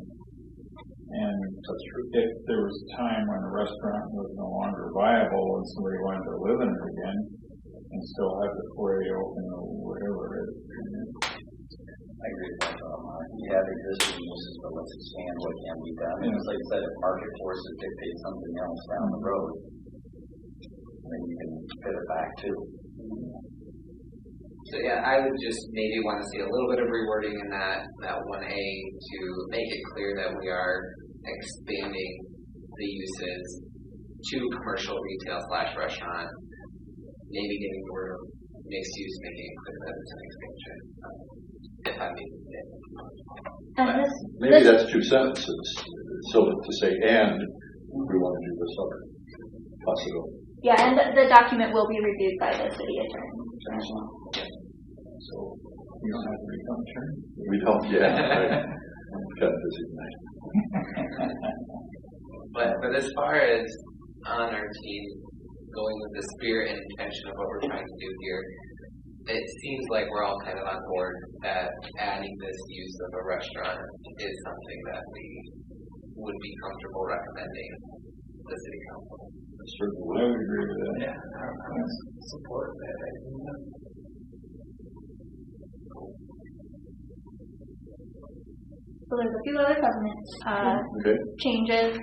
And if there was a time when a restaurant was no longer viable and somebody wanted to live in it again and still have the foyer open or whatever it is. I agree with that. We have existing uses, but let's expand what can be done. And it's like I said, if market forces dictate something else down the road, then you can fit it back too. So yeah, I would just maybe want to see a little bit of rewording in that 1A to make it clear that we are expanding the uses to commercial, retail / restaurant. Maybe getting the word mixed use, making it clear that it's an expansion. If I mean it. Maybe that's two sentences. So to say, and we want to do this other possibility. Yeah, and the document will be reviewed by the city attorney. So you don't have to become attorney? We don't, yeah. I'm kind of busy tonight. But as far as on our team going with the spirit and intention of what we're trying to do here, it seems like we're all kind of on board that adding this use of a restaurant is something that we would be comfortable recommending the city council. I would agree with that. Yeah, I support that idea. So there's a few other covenant changes.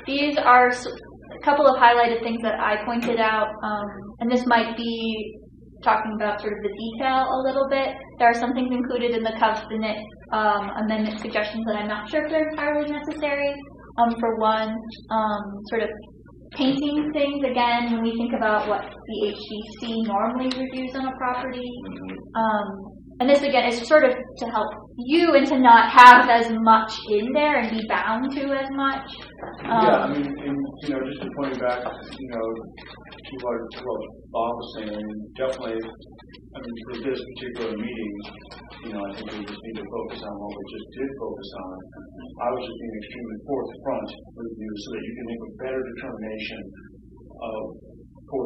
These are a couple of highlighted things that I pointed out, and this might be talking about sort of the detail a little bit. There are some things included in the covenant amendment suggestions that I'm not sure if they're entirely necessary. For one, sort of painting things again when we think about what the HDC normally reviews on a property. and this again is sort of to help you and to not have as much in there and be bound to as much. Yeah, I mean, and, just to point back, to what Bob was saying, I mean, definitely, for this particular meeting, I think we just need to focus on what we just did focus on. I was just being extremely forthfront with you so that you can make a better determination of for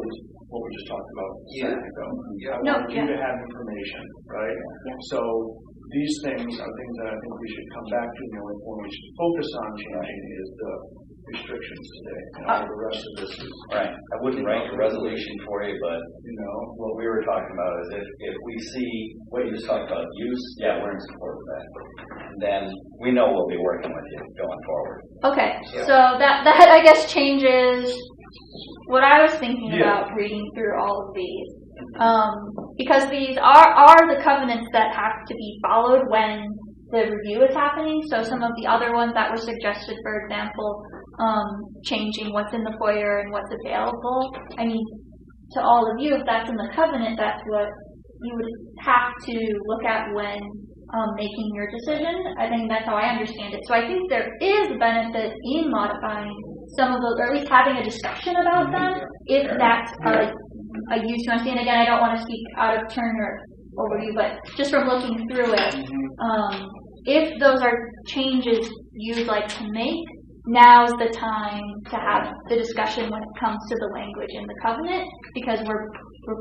what we just talked about a second ago. I want you to have information, right? Yeah. So these things are things that I think we should come back to. The only point we should focus on changing is the restrictions today. All the rest of this is right. I wouldn't write a resolution for you, but what we were talking about is if we see what you just talked about, use, we're in support of that. And then we know we'll be working with you going forward. Okay, so that I guess changes what I was thinking about reading through all of these. Because these are the covenants that have to be followed when the review is happening. So some of the other ones that were suggested, for example, changing what's in the foyer and what's available. I mean, to all of you, if that's in the covenant, that's what you would have to look at when making your decision. I think that's how I understand it. So I think there is benefit in modifying some of those, or at least having a discussion about them, if that's a use you understand. Again, I don't want to speak out of turn or over you, but just from looking through it, if those are changes you'd like to make, now's the time to have the discussion when it comes to the language in the covenant, because we're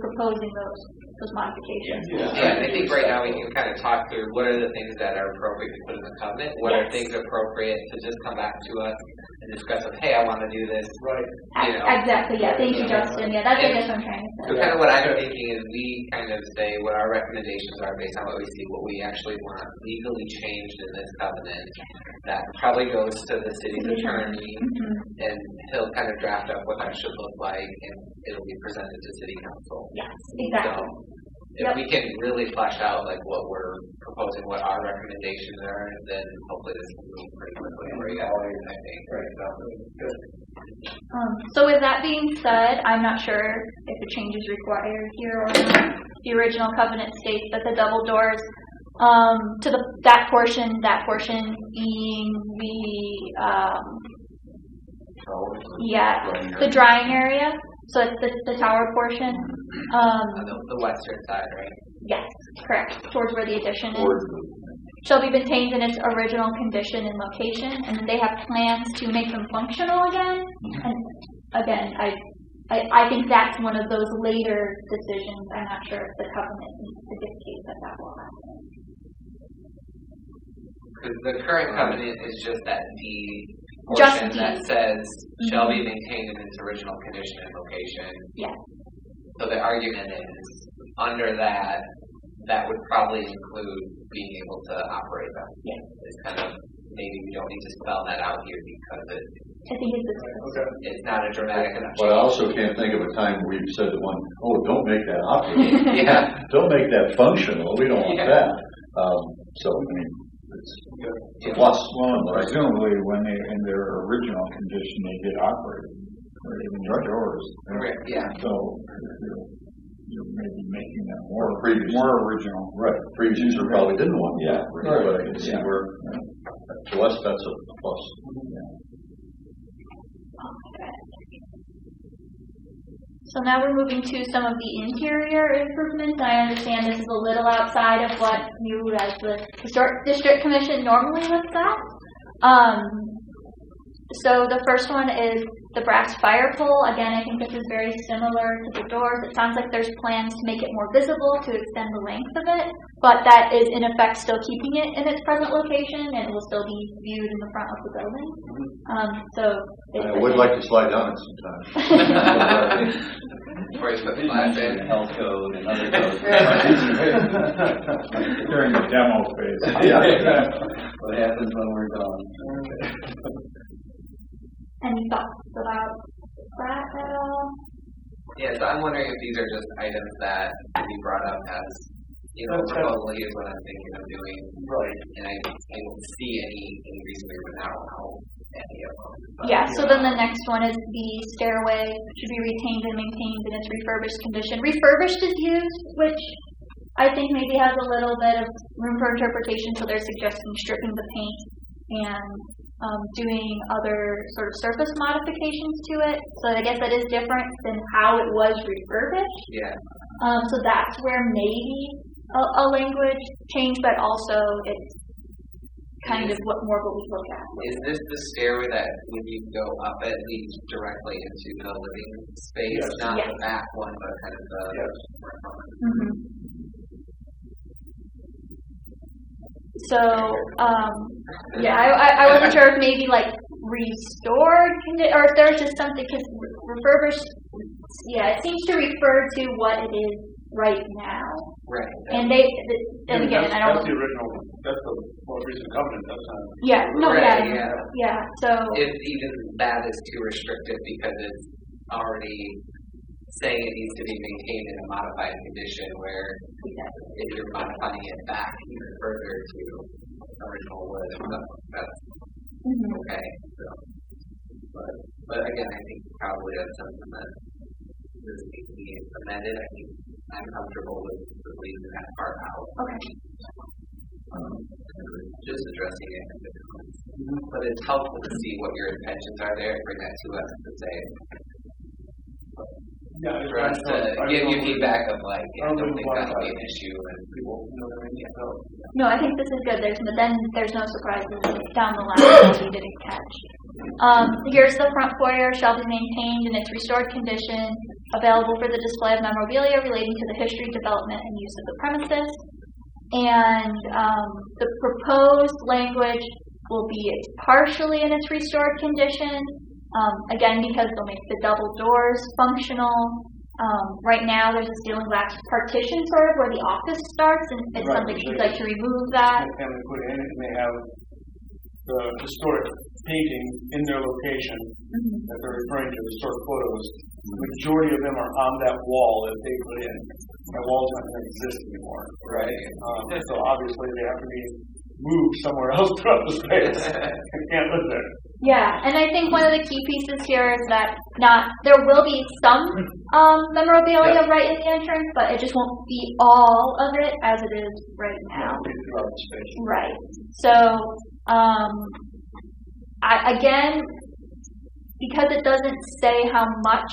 proposing those modifications. Yeah, I think right now we can kind of talk through what are the things that are appropriate to put in the covenant, what are things appropriate to just come back to us and discuss of, hey, I want to do this. Right. Exactly, thank you, Justin. Yeah, that's I guess what I'm trying to say. So kind of what I'm thinking is we kind of say what our recommendations are based on what we see, what we actually want legally changed in this covenant. That probably goes to the city's attorney, and he'll kind of draft up what that should look like, and it'll be presented to city council. Yes, exactly. So if we can really flesh out like what we're proposing, what our recommendations are, then hopefully this will move pretty quickly for you guys, I think. Right. Good. So with that being said, I'm not sure if a change is required here or not. The original covenant states that the double doors to that portion being the drying area. So it's the tower portion. The western side, right? Yes, correct. Towards where the addition is. Shall be maintained in its original condition and location, and then they have plans to make them functional again. And again, I think that's one of those later decisions. I'm not sure if the covenant needs to dictate that will happen. Because the current covenant is just that D portion that says shall be maintained in its original condition and location. Yes. So the argument is under that would probably include being able to operate them. Yes. It's kind of maybe we don't need to spell that out here because I think it's not a dramatic enough. But I also can't think of a time where you've said to one, don't make that operate. Don't make that functional. We don't want that. So I mean, it's a plus one. Presumably, when they in their original condition, they get operated, or even your doors. Yeah. So you're maybe making them more original. Right. Previous user probably didn't want the operated, but I can see where to us that's a plus. So now we're moving to some of the interior improvements. I understand this is a little outside of what you as the Historic District Commission normally looks at. So the first one is the brass fire pole. Again, I think this is very similar to the doors. It sounds like there's plans to make it more visible, to extend the length of it, but that is in effect still keeping it in its present location, and it will still be viewed in the front of the building. I would like to slide down it sometime. Where you put the glass in. Health code and other codes. During the demo phase. What happens when we're gone? Any thoughts about that at all? Yeah, so I'm wondering if these are just items that can be brought up as, proposal is what I'm thinking of doing. Right. And I don't see any reason we would not allow any of them. Yeah, so then the next one is the stairway should be retained and maintained in its refurbished condition. Refurbished is used, which I think maybe has a little bit of room for interpretation, so they're suggesting stripping the paint and doing other sort of surface modifications to it. So I guess that is different than how it was refurbished. Yeah. So that's where maybe a language change, but also it's kind of what we look at. Is this the stairway that when you go up it leads directly into the living space, not the back one, but kind of the Mm-hmm. So, I wasn't sure if maybe like restored, or if there's just something, because refurbished, it seems to refer to what it is right now. Right. And That's the original, that's the most recent covenant, that's not. So if even that is too restrictive because it's already saying it needs to be maintained in a modified condition, where if you're modifying it back even further to original wood, that's okay. So, but again, I think probably that's something that does need to be amended. I think I'm comfortable with leaving that part out. Okay. Just addressing it. But it's helpful to see what your intentions are there and bring that to us to say, for us to give you feedback of like, I don't think that'll be an issue and people know what I mean. No, I think this is good. There's no surprises down the line that we didn't catch. Here's the front foyer, shall be maintained in its restored condition, available for the display of memorabilia relating to the history, development, and use of the premises. And the proposed language will be partially in its restored condition, again because they'll make the double doors functional. Right now there's a steel and glass partition sort of where the office starts, and it's something you'd like to remove that. And they put in, and they have the historic painting in their location that they're referring to, the historic photos. The majority of them are on that wall that they put in. That wall's not going to exist anymore, right? So obviously they have to be moved somewhere else throughout the space. They can't live there. Yeah, and I think one of the key pieces here is that there will be some memorabilia right in the entrance, but it just won't be all of it as it is right now. Right. So, again, because it doesn't say how much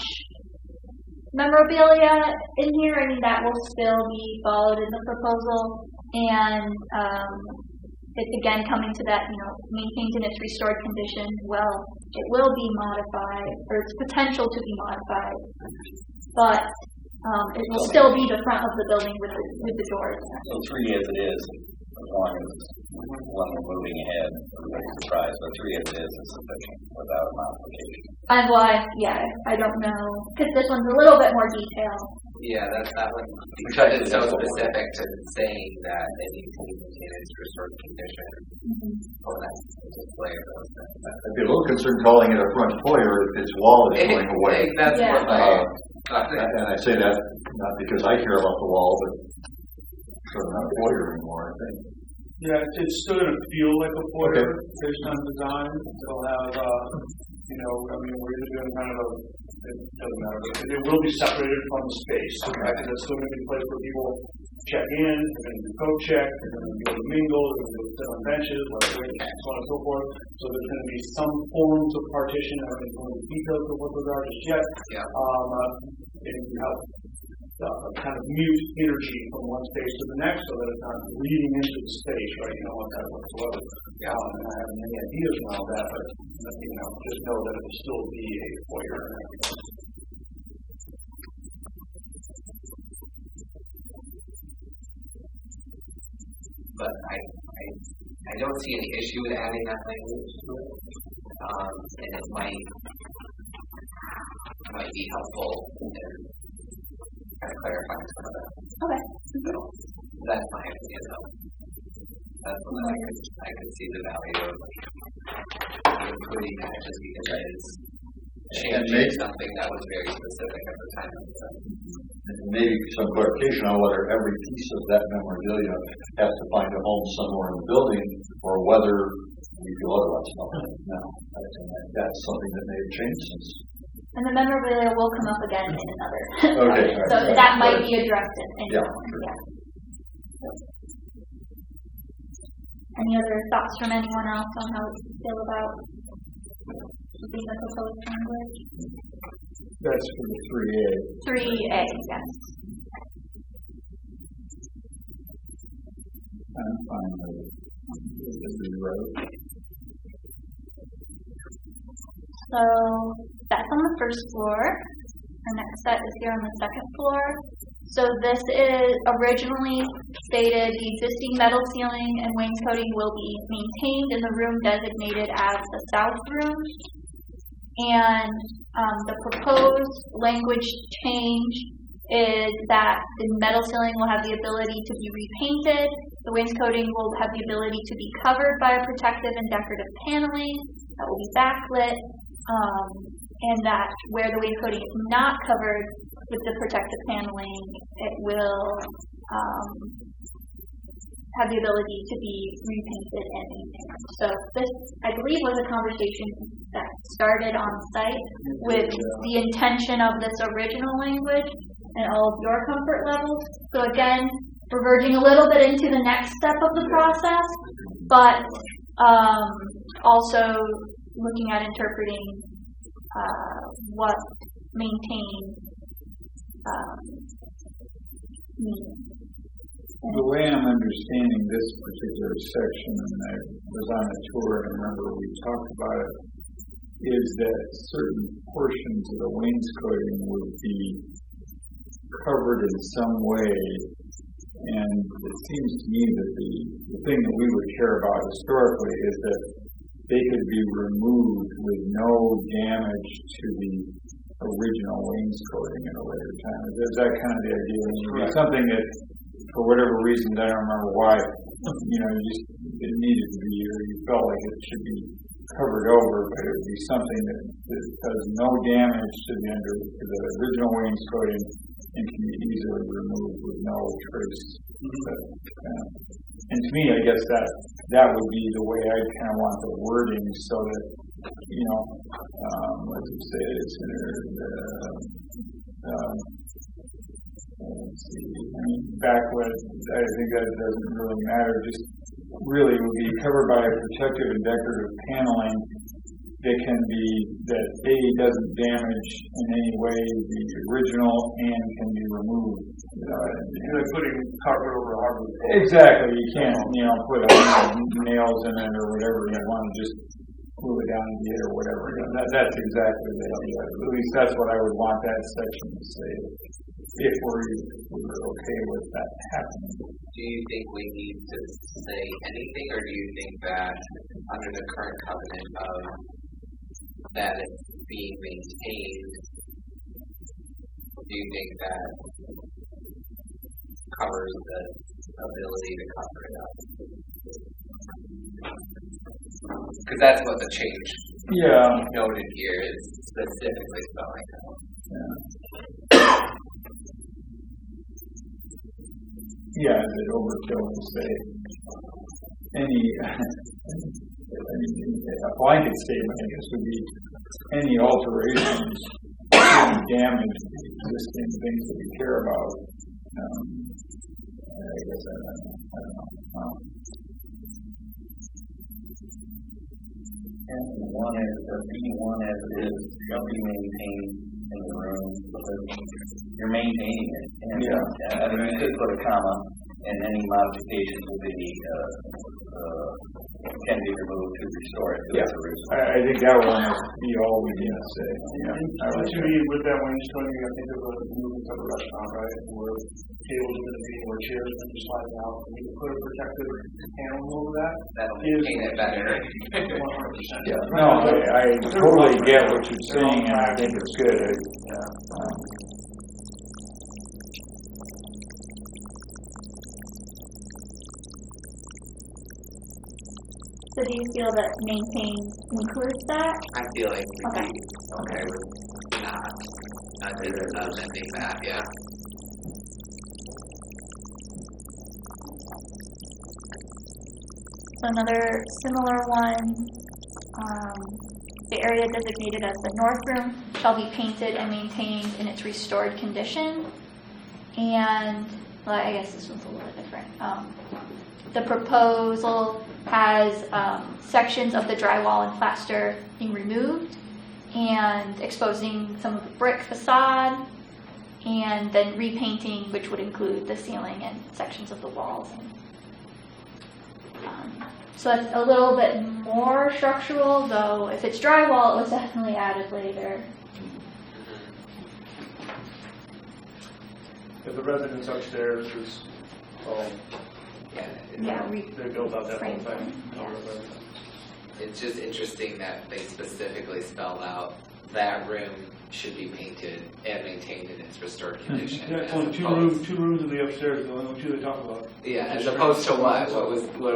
memorabilia in here, I mean, that will still be followed in the proposal, and it's again coming to that, maintained in its restored condition. Well, it will be modified, or its potential to be modified, but it will still be the front of the building with the doors. So 3 as it is, as long as when we're moving ahead, everybody's surprised, but 3 as it is sufficient without a modification. And I don't know, because this one's a little bit more detailed. Yeah, that one, because it's so specific to saying that it needs to be maintained in its restored condition. That's the display of those things. I'd be a little concerned calling it a front foyer if its wall is going away. That's what and I say that not because I care about the wall, but sort of not a foyer anymore, I think. Yeah, it's still going to feel like a foyer based on design. It'll have, we're either doing kind of it doesn't matter, but it will be separated from the space. Right? And it's still going to be a place where people check in, they're going to do coat check, they're going to be able to mingle, they're going to sit on benches, so on and so forth. So there's going to be some forms of partition. I don't know the details of what those are just yet. And you have kind of mute energy from one space to the next, so that it's not reading into the space, right? You don't want that whatsoever. And I have many ideas around that, but just know that it will still be a foyer. But I don't see any issue with adding that language to it, and it might be helpful in kind of clarifying some of that. Okay. So that's my opinion, though. That's what I could see the value of including that, just because it is changing something that was very specific at the time. And maybe some clarification on whether every piece of that memorabilia has to find a home somewhere in the building, or whether we feel otherwise about it now. That's something that may have changed since. And the memorabilia will come up again in another. Okay. So that might be addressed in. Yeah. Any other thoughts from anyone else on how you feel about keeping the proposed language? That's for the 3A. 3A, yes. I'm fine with it. This is right. So that's on the first floor. Our next set is here on the second floor. So this is originally stated the existing metal ceiling and wainscoting will be maintained in the room designated as the south room. And the proposed language change is that the metal ceiling will have the ability to be repainted, the wainscoting will have the ability to be covered by a protective and decorative paneling that will be backlit, and that where the wainscoting is not covered with the protective paneling, it will have the ability to be repainted and maintained. So this, I believe, was a conversation that started on site with the intention of this original language and all of your comfort levels. So again, we're verging a little bit into the next step of the process, but also looking at interpreting what maintain means. The way I'm understanding this particular section, and I was on a tour and I remember we talked about it, is that certain portions of the wainscoting would be covered in some way, and it seems to me that the thing that we would care about historically is that they could be removed with no damage to the original wainscoting at a later time. Is that kind of the idea? Something that, for whatever reasons, I don't remember why, just it needed to be, or you felt like it should be covered over, but it would be something that does no damage to the original wainscoting and can be easily removed with no trace. And to me, I guess that would be the way I kind of want the wording, so that, let's just say it's let's see, backlit, I think that it doesn't really matter, just really would be covered by a protective and decorative paneling that A, doesn't damage in any way the original and can be removed. Like putting carpet over hardwood. Exactly, you can't, put nails in it or whatever, you want to just glue it down and get it or whatever. That's exactly the idea. At least that's what I would want that section to say, if we're okay with that happening. Do you think we need to say anything, or do you think that under the current covenant of that it's being maintained, do you think that covers the ability to cover it up? Because that's what the change noted here is specifically spelling out. Yeah, is it overkill to say any, a blanket statement, I guess, would be any alterations can damage the existing things that we care about. I guess I don't know. And one is, B1 as it is, shall be maintained in the room, because you're maintaining it. And, I mean, you could put a comma, and any modifications will be, can be removed to restore it to its original. I think that one would be all we need to say. To me, with that wainscoting, I think of a movement of a restaurant, right, where tables are going to be, where chairs are going to be sliding out, and you can put a protective panel over that. That'll maintain it better. 100%. Yeah. No, I totally get what you're saying, and I think it's good. So do you feel that maintain includes that? I feel like we'd be okay with not amending that, yeah. So another similar one, the area designated as the north room shall be painted and maintained in its restored condition. And well, I guess this one's a little different. The proposal has sections of the drywall and plaster being removed and exposing some of the brick facade, and then repainting, which would include the ceiling and sections of the walls. So it's a little bit more structural, though if it's drywall, it was definitely added later. The residence upstairs is, Yeah, they built out that whole frame. thing. It's just interesting that they specifically spelled out that room should be painted and maintained in its restored condition. Yeah, it's as only opposed- two rooms in the upstairs, the only two they talk about. Yeah, as opposed to what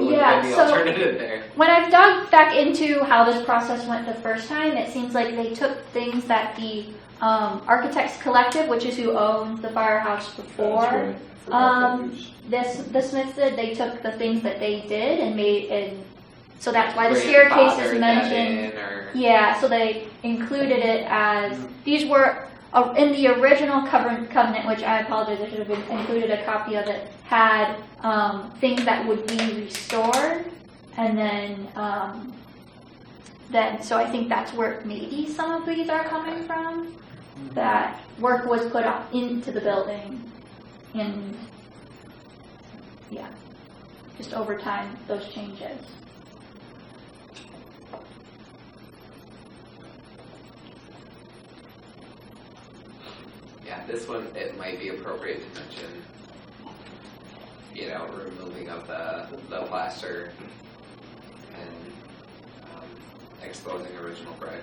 would Yeah, have been the so- alternative there? When I've dug back into how this process went the first time, it seems like they took things that the Architects Collective, which is who owned the firehouse before, the Smiths did. They took the things that they did and made, and so that's why the staircase is Grandfathered that in, mentioned. or- Yeah, so they included it as, these were, in the original covenant, which I apologize, I should have included a copy of it, had things that would be restored, and then, so I think that's where maybe some of these are coming from, that work was put up into the building, and yeah, just over time, those changes. Yeah, this one, it might be appropriate to mention, removing of the plaster and exposing original brick.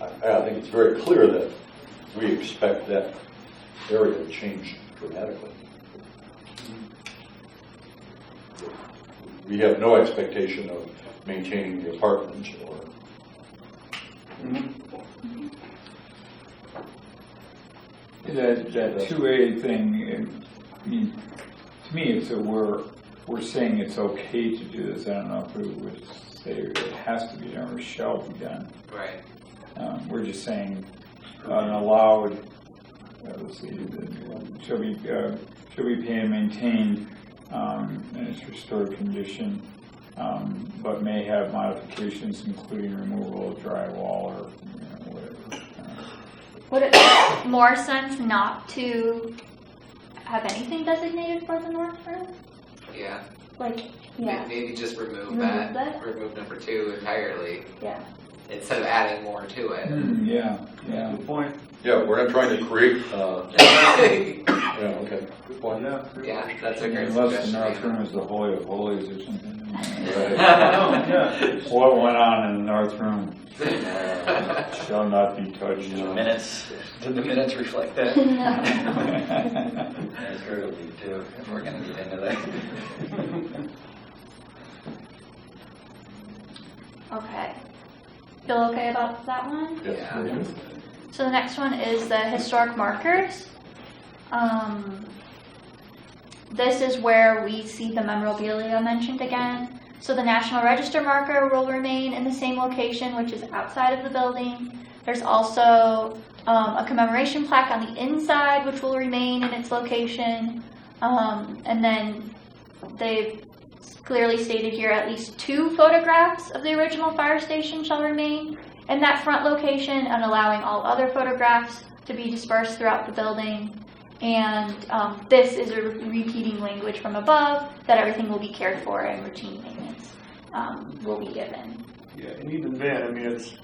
I think it's very clear that we expect that area to change dramatically. We have no expectation of maintaining the apartments or. That 2A thing, I mean, to me, it's we're saying it's okay to do this. I don't know if we would say it has to be done or shall be done. Right. We're just saying an allowed, let's see, shall be paid and maintained in its restored condition, but may have modifications including removal of drywall or whatever. Would it make more sense not to have anything designated for the north room? Yeah. Like, yeah. Maybe just remove Remove that? Remove number 2 entirely. Yeah. Instead of adding more to it. Yeah. Good point. Yeah, we're not trying to create. Yeah. Okay. Good point. Yeah, that's a great Unless suggestion. the north room is the holy of holies or something. Yeah. What went on in the north room shall not be touched. Did the minutes reflect that? No. I sure it'll be too, if we're going to get into that. Okay. Feel okay about that one? Yeah. So the next one is the historic markers. This is where we see the memorabilia mentioned again. So the National Register marker will remain in the same location, which is outside of the building. There's also a commemoration plaque on the inside, which will remain in its location. And then they've clearly stated here at least 2 photographs of the original fire station shall remain in that front location, and allowing all other photographs to be dispersed throughout the building. And this is a repeating language from above, that everything will be cared for and routine maintenance will be given. Yeah, and even then, I mean, it's,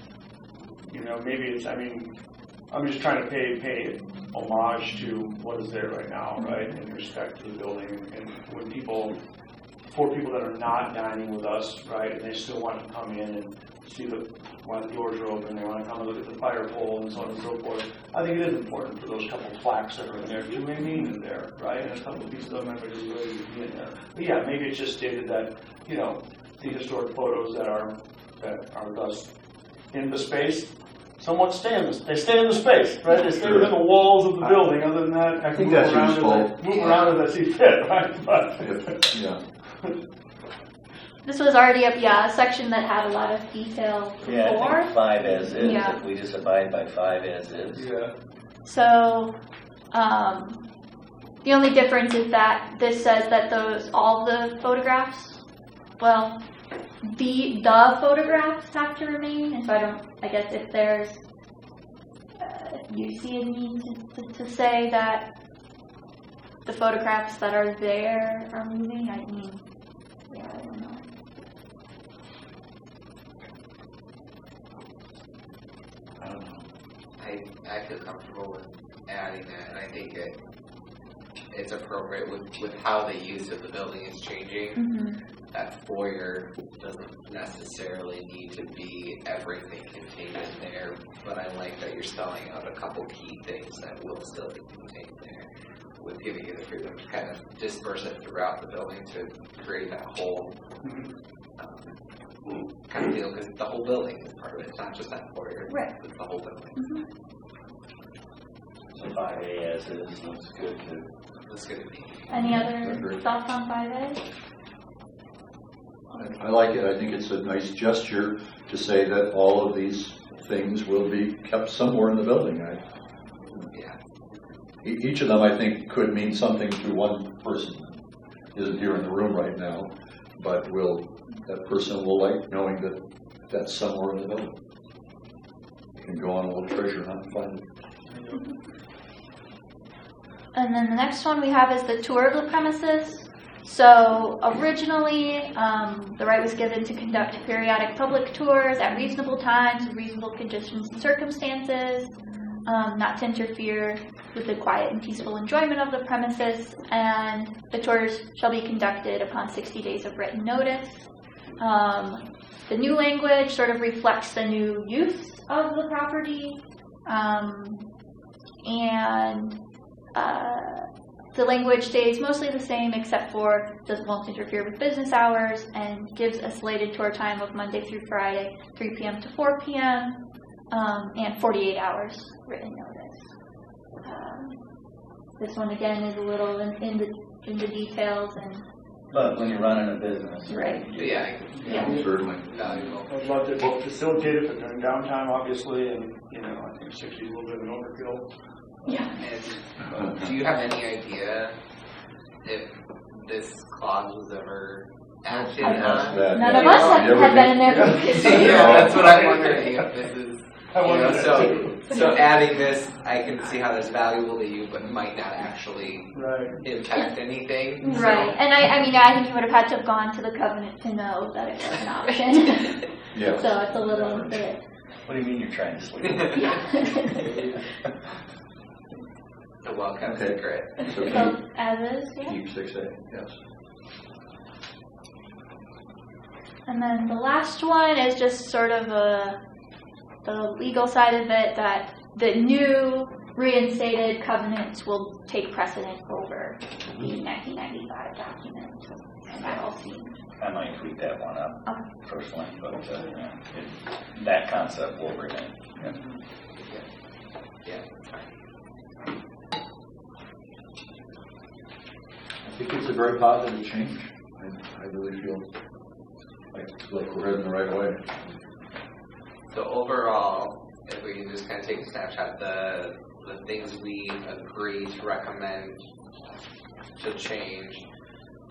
maybe it's, I'm just trying to pay homage to what is there right now, right, in respect to the building. And when for people that are not dining with us, right, and they still want to come in and see why the doors are open, they want to come and look at the fire pole and so on and so forth. I think it is important for those couple plaques that are in there to remain in there, right, and a couple of pieces of memory is really to be in there. But yeah, maybe it's just stated that, the historic photos that are thus in the space somewhat stay in the space, right? They stay within the walls of the building. Other than that, I think that's useful. Move around as I see fit, right? But Yeah. This was already a section that had a lot of detail before. Yeah, I think 5 as is, Yeah. if we just abide by 5 as is. yeah. So The only difference is that this says that all the photographs, well, the photographs have to remain, and so I guess if there's, you see a need to say that the photographs that are there are moving, I mean, yeah, I don't know. I feel comfortable with adding that, and I think it's appropriate with how the use of the building is changing. Mm-hmm. That foyer doesn't necessarily need to be everything contained in there, but I like that you're spelling out a couple key things that will still be contained there, with giving you the freedom to kind of disperse it throughout the building to create that whole kind of deal, because the whole building is part of it. It's not just that foyer, right. It's the whole building. Mm-hmm. So 5A as is looks good too. Looks good to me. Any other thoughts on 5A? I like it. I think it's a nice gesture to say that all of these things will be kept somewhere in the building. Each of them, I think, could mean something to one person. Isn't here in the room right now, but that person will like knowing that that's somewhere in the building. You can go on a little treasure hunt and find it. And then the next one we have is the tour of the premises. So originally, the right was given to conduct periodic public tours at reasonable times, reasonable conditions and circumstances, not to interfere with the quiet and peaceful enjoyment of the premises, and the tours shall be conducted upon 60 days of written notice. The new language sort of reflects the new use of the property, and the language stays mostly the same except for won't interfere with business hours and gives a slated tour time of Monday through Friday, 3 p.m. to 4 p.m., and 48 hours written notice. This one again is a little in the details, but when you're running a business, right? Yeah. Certainly. Valuable. I'd love to facilitate it, but during downtime, obviously, and I think 60 is a little bit of an overkill. Yeah. And do you have any idea if this clause was ever acted on? None of us have been in there previously. Yeah, that's what I'm wondering. If this is, so adding this, I can see how that's valuable to you, but might not actually impact anything. Right. So. And I think you would have had to have gone to the covenant to know that it was an option. Yeah. So it's a little bit. What do you mean you're trying to sleep? Yeah. A well-kept secret. So as is, yeah. Keep 6A, yes. And then the last one is just sort of the legal side of it, that the new reinstated covenants will take precedent over the 1995 document. And that all seems. I might tweak that one up personally, but that concept will remain. Yeah, that's fine. I think it's a very positive change. I really feel like we're heading the right way. So overall, if we can just kind of take a snapshot, the things we agree to recommend to change,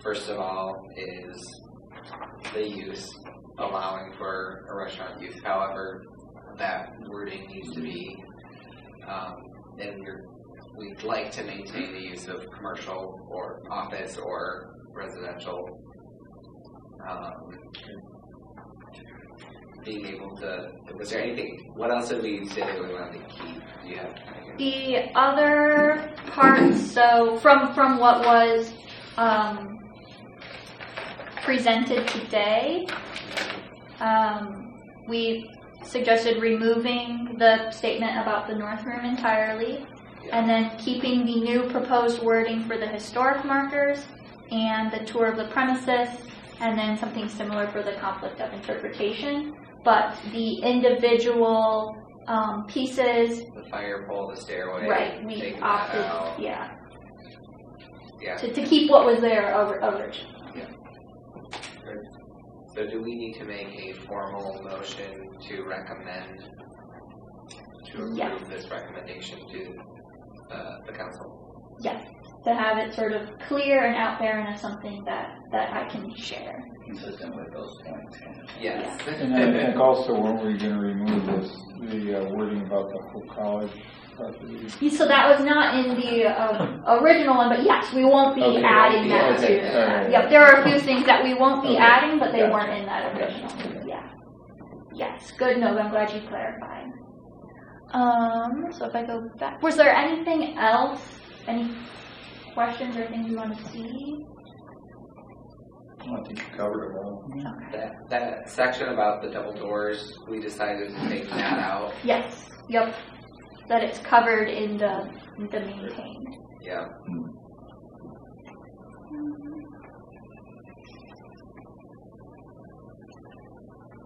first of all, is the use, allowing for a restaurant use, however that wording needs to be. And we'd like to maintain the use of commercial or office or residential. Being able to, was there anything, what else did we say that we wanted to keep? Yeah. The other parts, so from what was presented today, we suggested removing the statement about the north room entirely, and then keeping the new proposed wording for the historic markers and the tour of the premises, and then something similar for the conflict of interpretation. But the individual pieces, the fire pole, the stairway, right? We opted, yeah, to keep what was there originally. Yeah. So, do we need to make a formal motion to recommend to approve this recommendation to the council. Yes, to have it sort of clear and out there and as something that I can share. Consistent with those points. Yes. And I think also, weren't we going to remove the wording about the whole college property? So that was not in the original one, but yes, we won't be Okay. adding that Okay. to. All right. Yep, there are a few things that we won't be Okay. adding, but they Gotcha. weren't in that original. Yeah. Yes, good note. I'm glad you clarified. So if I go back, was there anything else? Any questions or things you want to see? I think you covered it all. That section about the double doors, we decided to take that out. Yes. Yep. That it's covered in the maintained. Yeah.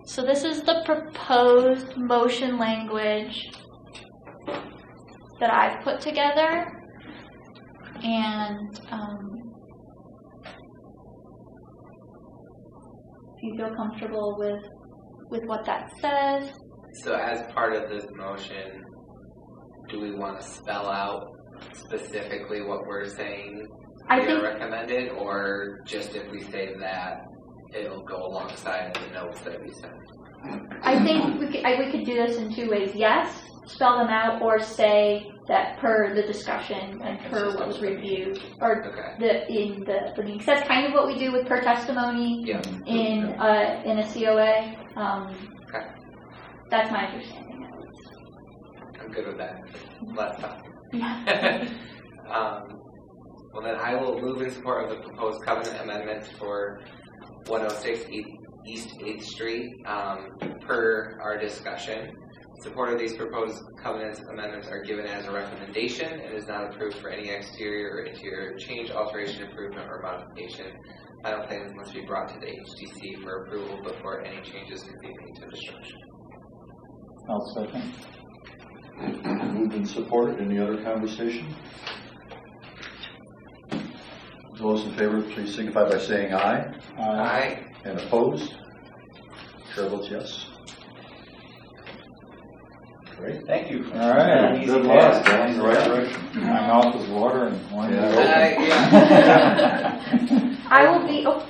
So this is the proposed motion language that I've put together, and if you feel comfortable with what that says. So as part of this motion, do we want to spell out specifically what we're saying I we think- are recommended, or just if we say that, it'll go alongside the notes that we sent? I think we could do this in two ways. Yes, spell them out, or say that per the discussion and per what was reviewed, or in the meeting. So that's kind of what we do with per testimony in a COA. Okay. That's my understanding. I'm good with that. Less time. Yeah. Well, then I will move in support of the proposed covenant amendments for 106 East 8th Street, per our discussion. Support of these proposed covenant amendments are given as a recommendation and is not approved for any exterior or interior change, alteration, improvement, or modification. Final plans must be brought to the HDC for approval before any changes can be made to the structure. I'll second. Moved and supported. Any other conversation? Those in favor, please signify by saying aye. Aye. And opposed? Chair votes yes. Great. Thank you. All right. Easy Good task. luck. Going in the right direction. My mouth is watering. One I will be. Oh,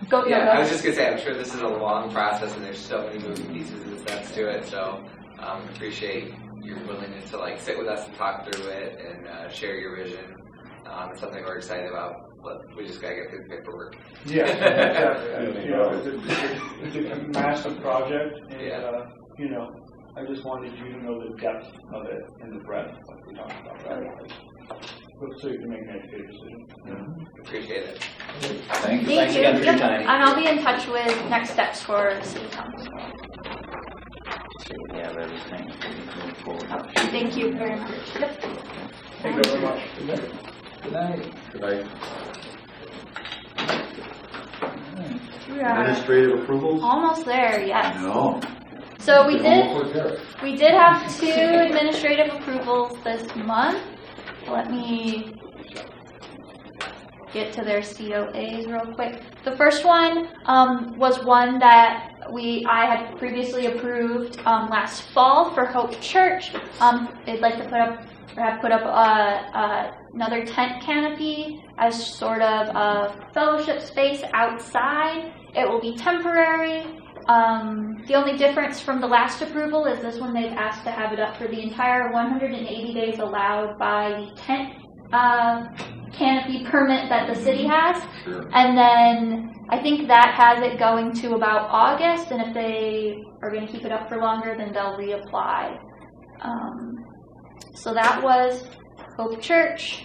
go. Yeah, go. I was just gonna say, I'm sure this is a long process and there's so many moving pieces and steps to it. So appreciate your willingness to sit with us and talk through it and share your vision. It's something we're excited about, but we just gotta get through the paperwork. Yeah, exactly. It's a massive project, and I just wanted you to know the depth of it and the breadth, like we talked about, right? So you can make an educated decision. Appreciate it. Thank you. Thank Thanks you. again for your Yep. time. And I'll be in touch with next steps for the city council. Yeah, everything. Thank you very much. Yep. Thank you very much. Good night. Good night. We are Administrative approvals? almost there. Yes. No. So we Almost there. did have 2 administrative approvals this month. Let me get to their COAs real quick. The first one was one that I had previously approved last fall for Hope Church. They'd like to put up another tent canopy as sort of a fellowship space outside. It will be temporary. The only difference from the last approval is this one they've asked to have it up for the entire 180 days allowed by the tent canopy permit that the city has. Sure. And then I think that has it going to about August, and if they are going to keep it up for longer, then they'll reapply. So that was Hope Church.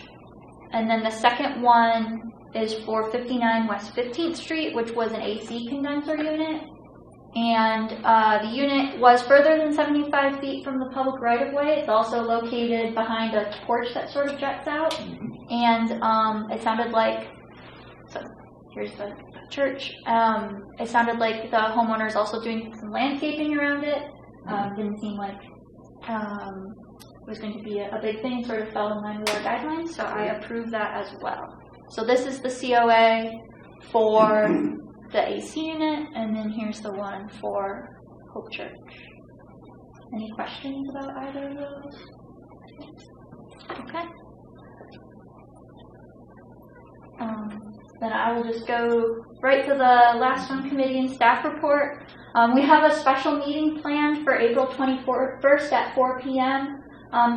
And then the second one is for 59 West 15th Street, which was an AC condenser unit. And the unit was further than 75 feet from the public right-of-way. It's also located behind a porch that sort of juts out. And it sounded like, so here's the church. It sounded like the homeowner is also doing some landscaping around it. Didn't seem like it was going to be a big thing, sort of fell in line with our guidelines. So I approve that as well. So this is the COA for the AC unit, and then here's the one for Hope Church. Any questions about either of those? Okay. then I will just go right to the last one, committee and staff report. We have a special meeting planned for April 21st at 4 p.m.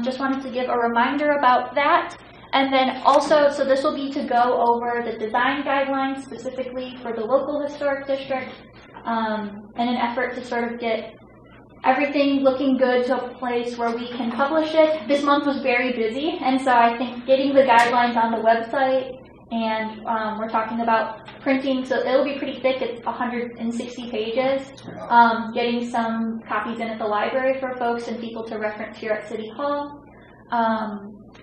Just wanted to give a reminder about that. And then also, so this will be to go over the design guidelines specifically for the local historic district in an effort to sort of get everything looking good to a place where we can publish it. This month was very busy, and so I think getting the guidelines on the website, and we're talking about printing, so it'll be pretty thick, it's 160 pages, getting some copies in at the library for folks and people to reference here at City Hall.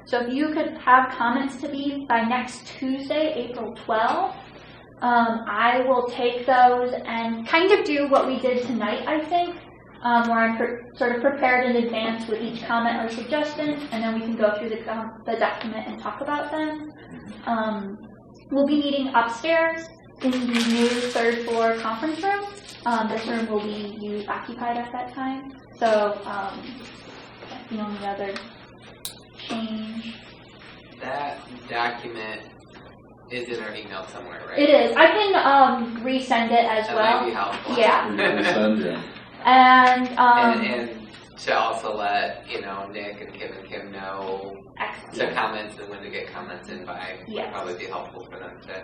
So if you could have comments to be by next Tuesday, April 12th, I will take those and kind of do what we did tonight, I think, where I'm sort of prepared in advance with each comment or suggestion, and then we can go through the document and talk about them. We'll be meeting upstairs in the new third floor conference room. This room will be occupied at that time. So that's the only other change. That document is in our email somewhere, right? It is. I can resend it as that well. Might be helpful. Yeah. Resend, yeah. And to also let Nick and Kim know the comments and when to get comments in by. Yes. Would probably be helpful for them to.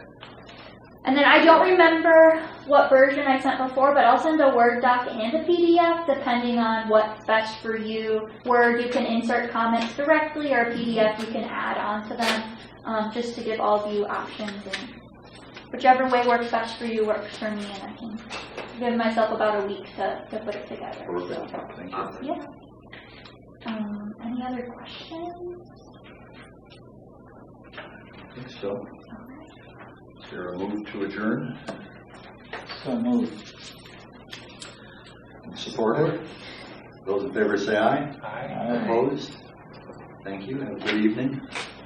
And then I don't remember what version I sent before, but I'll send a Word doc and a PDF depending on what's best for you. Word, you can insert comments directly, or PDF, you can add on to them, just to give all of you options. And whichever way works best for you works for me, and I can give myself about a week to put it together. Perfect. Thank you. Yeah. Any other questions? I think so. Is there a move to adjourn? So moved. Support? Those in favor say aye. Aye. Opposed? Thank you. Have a good evening.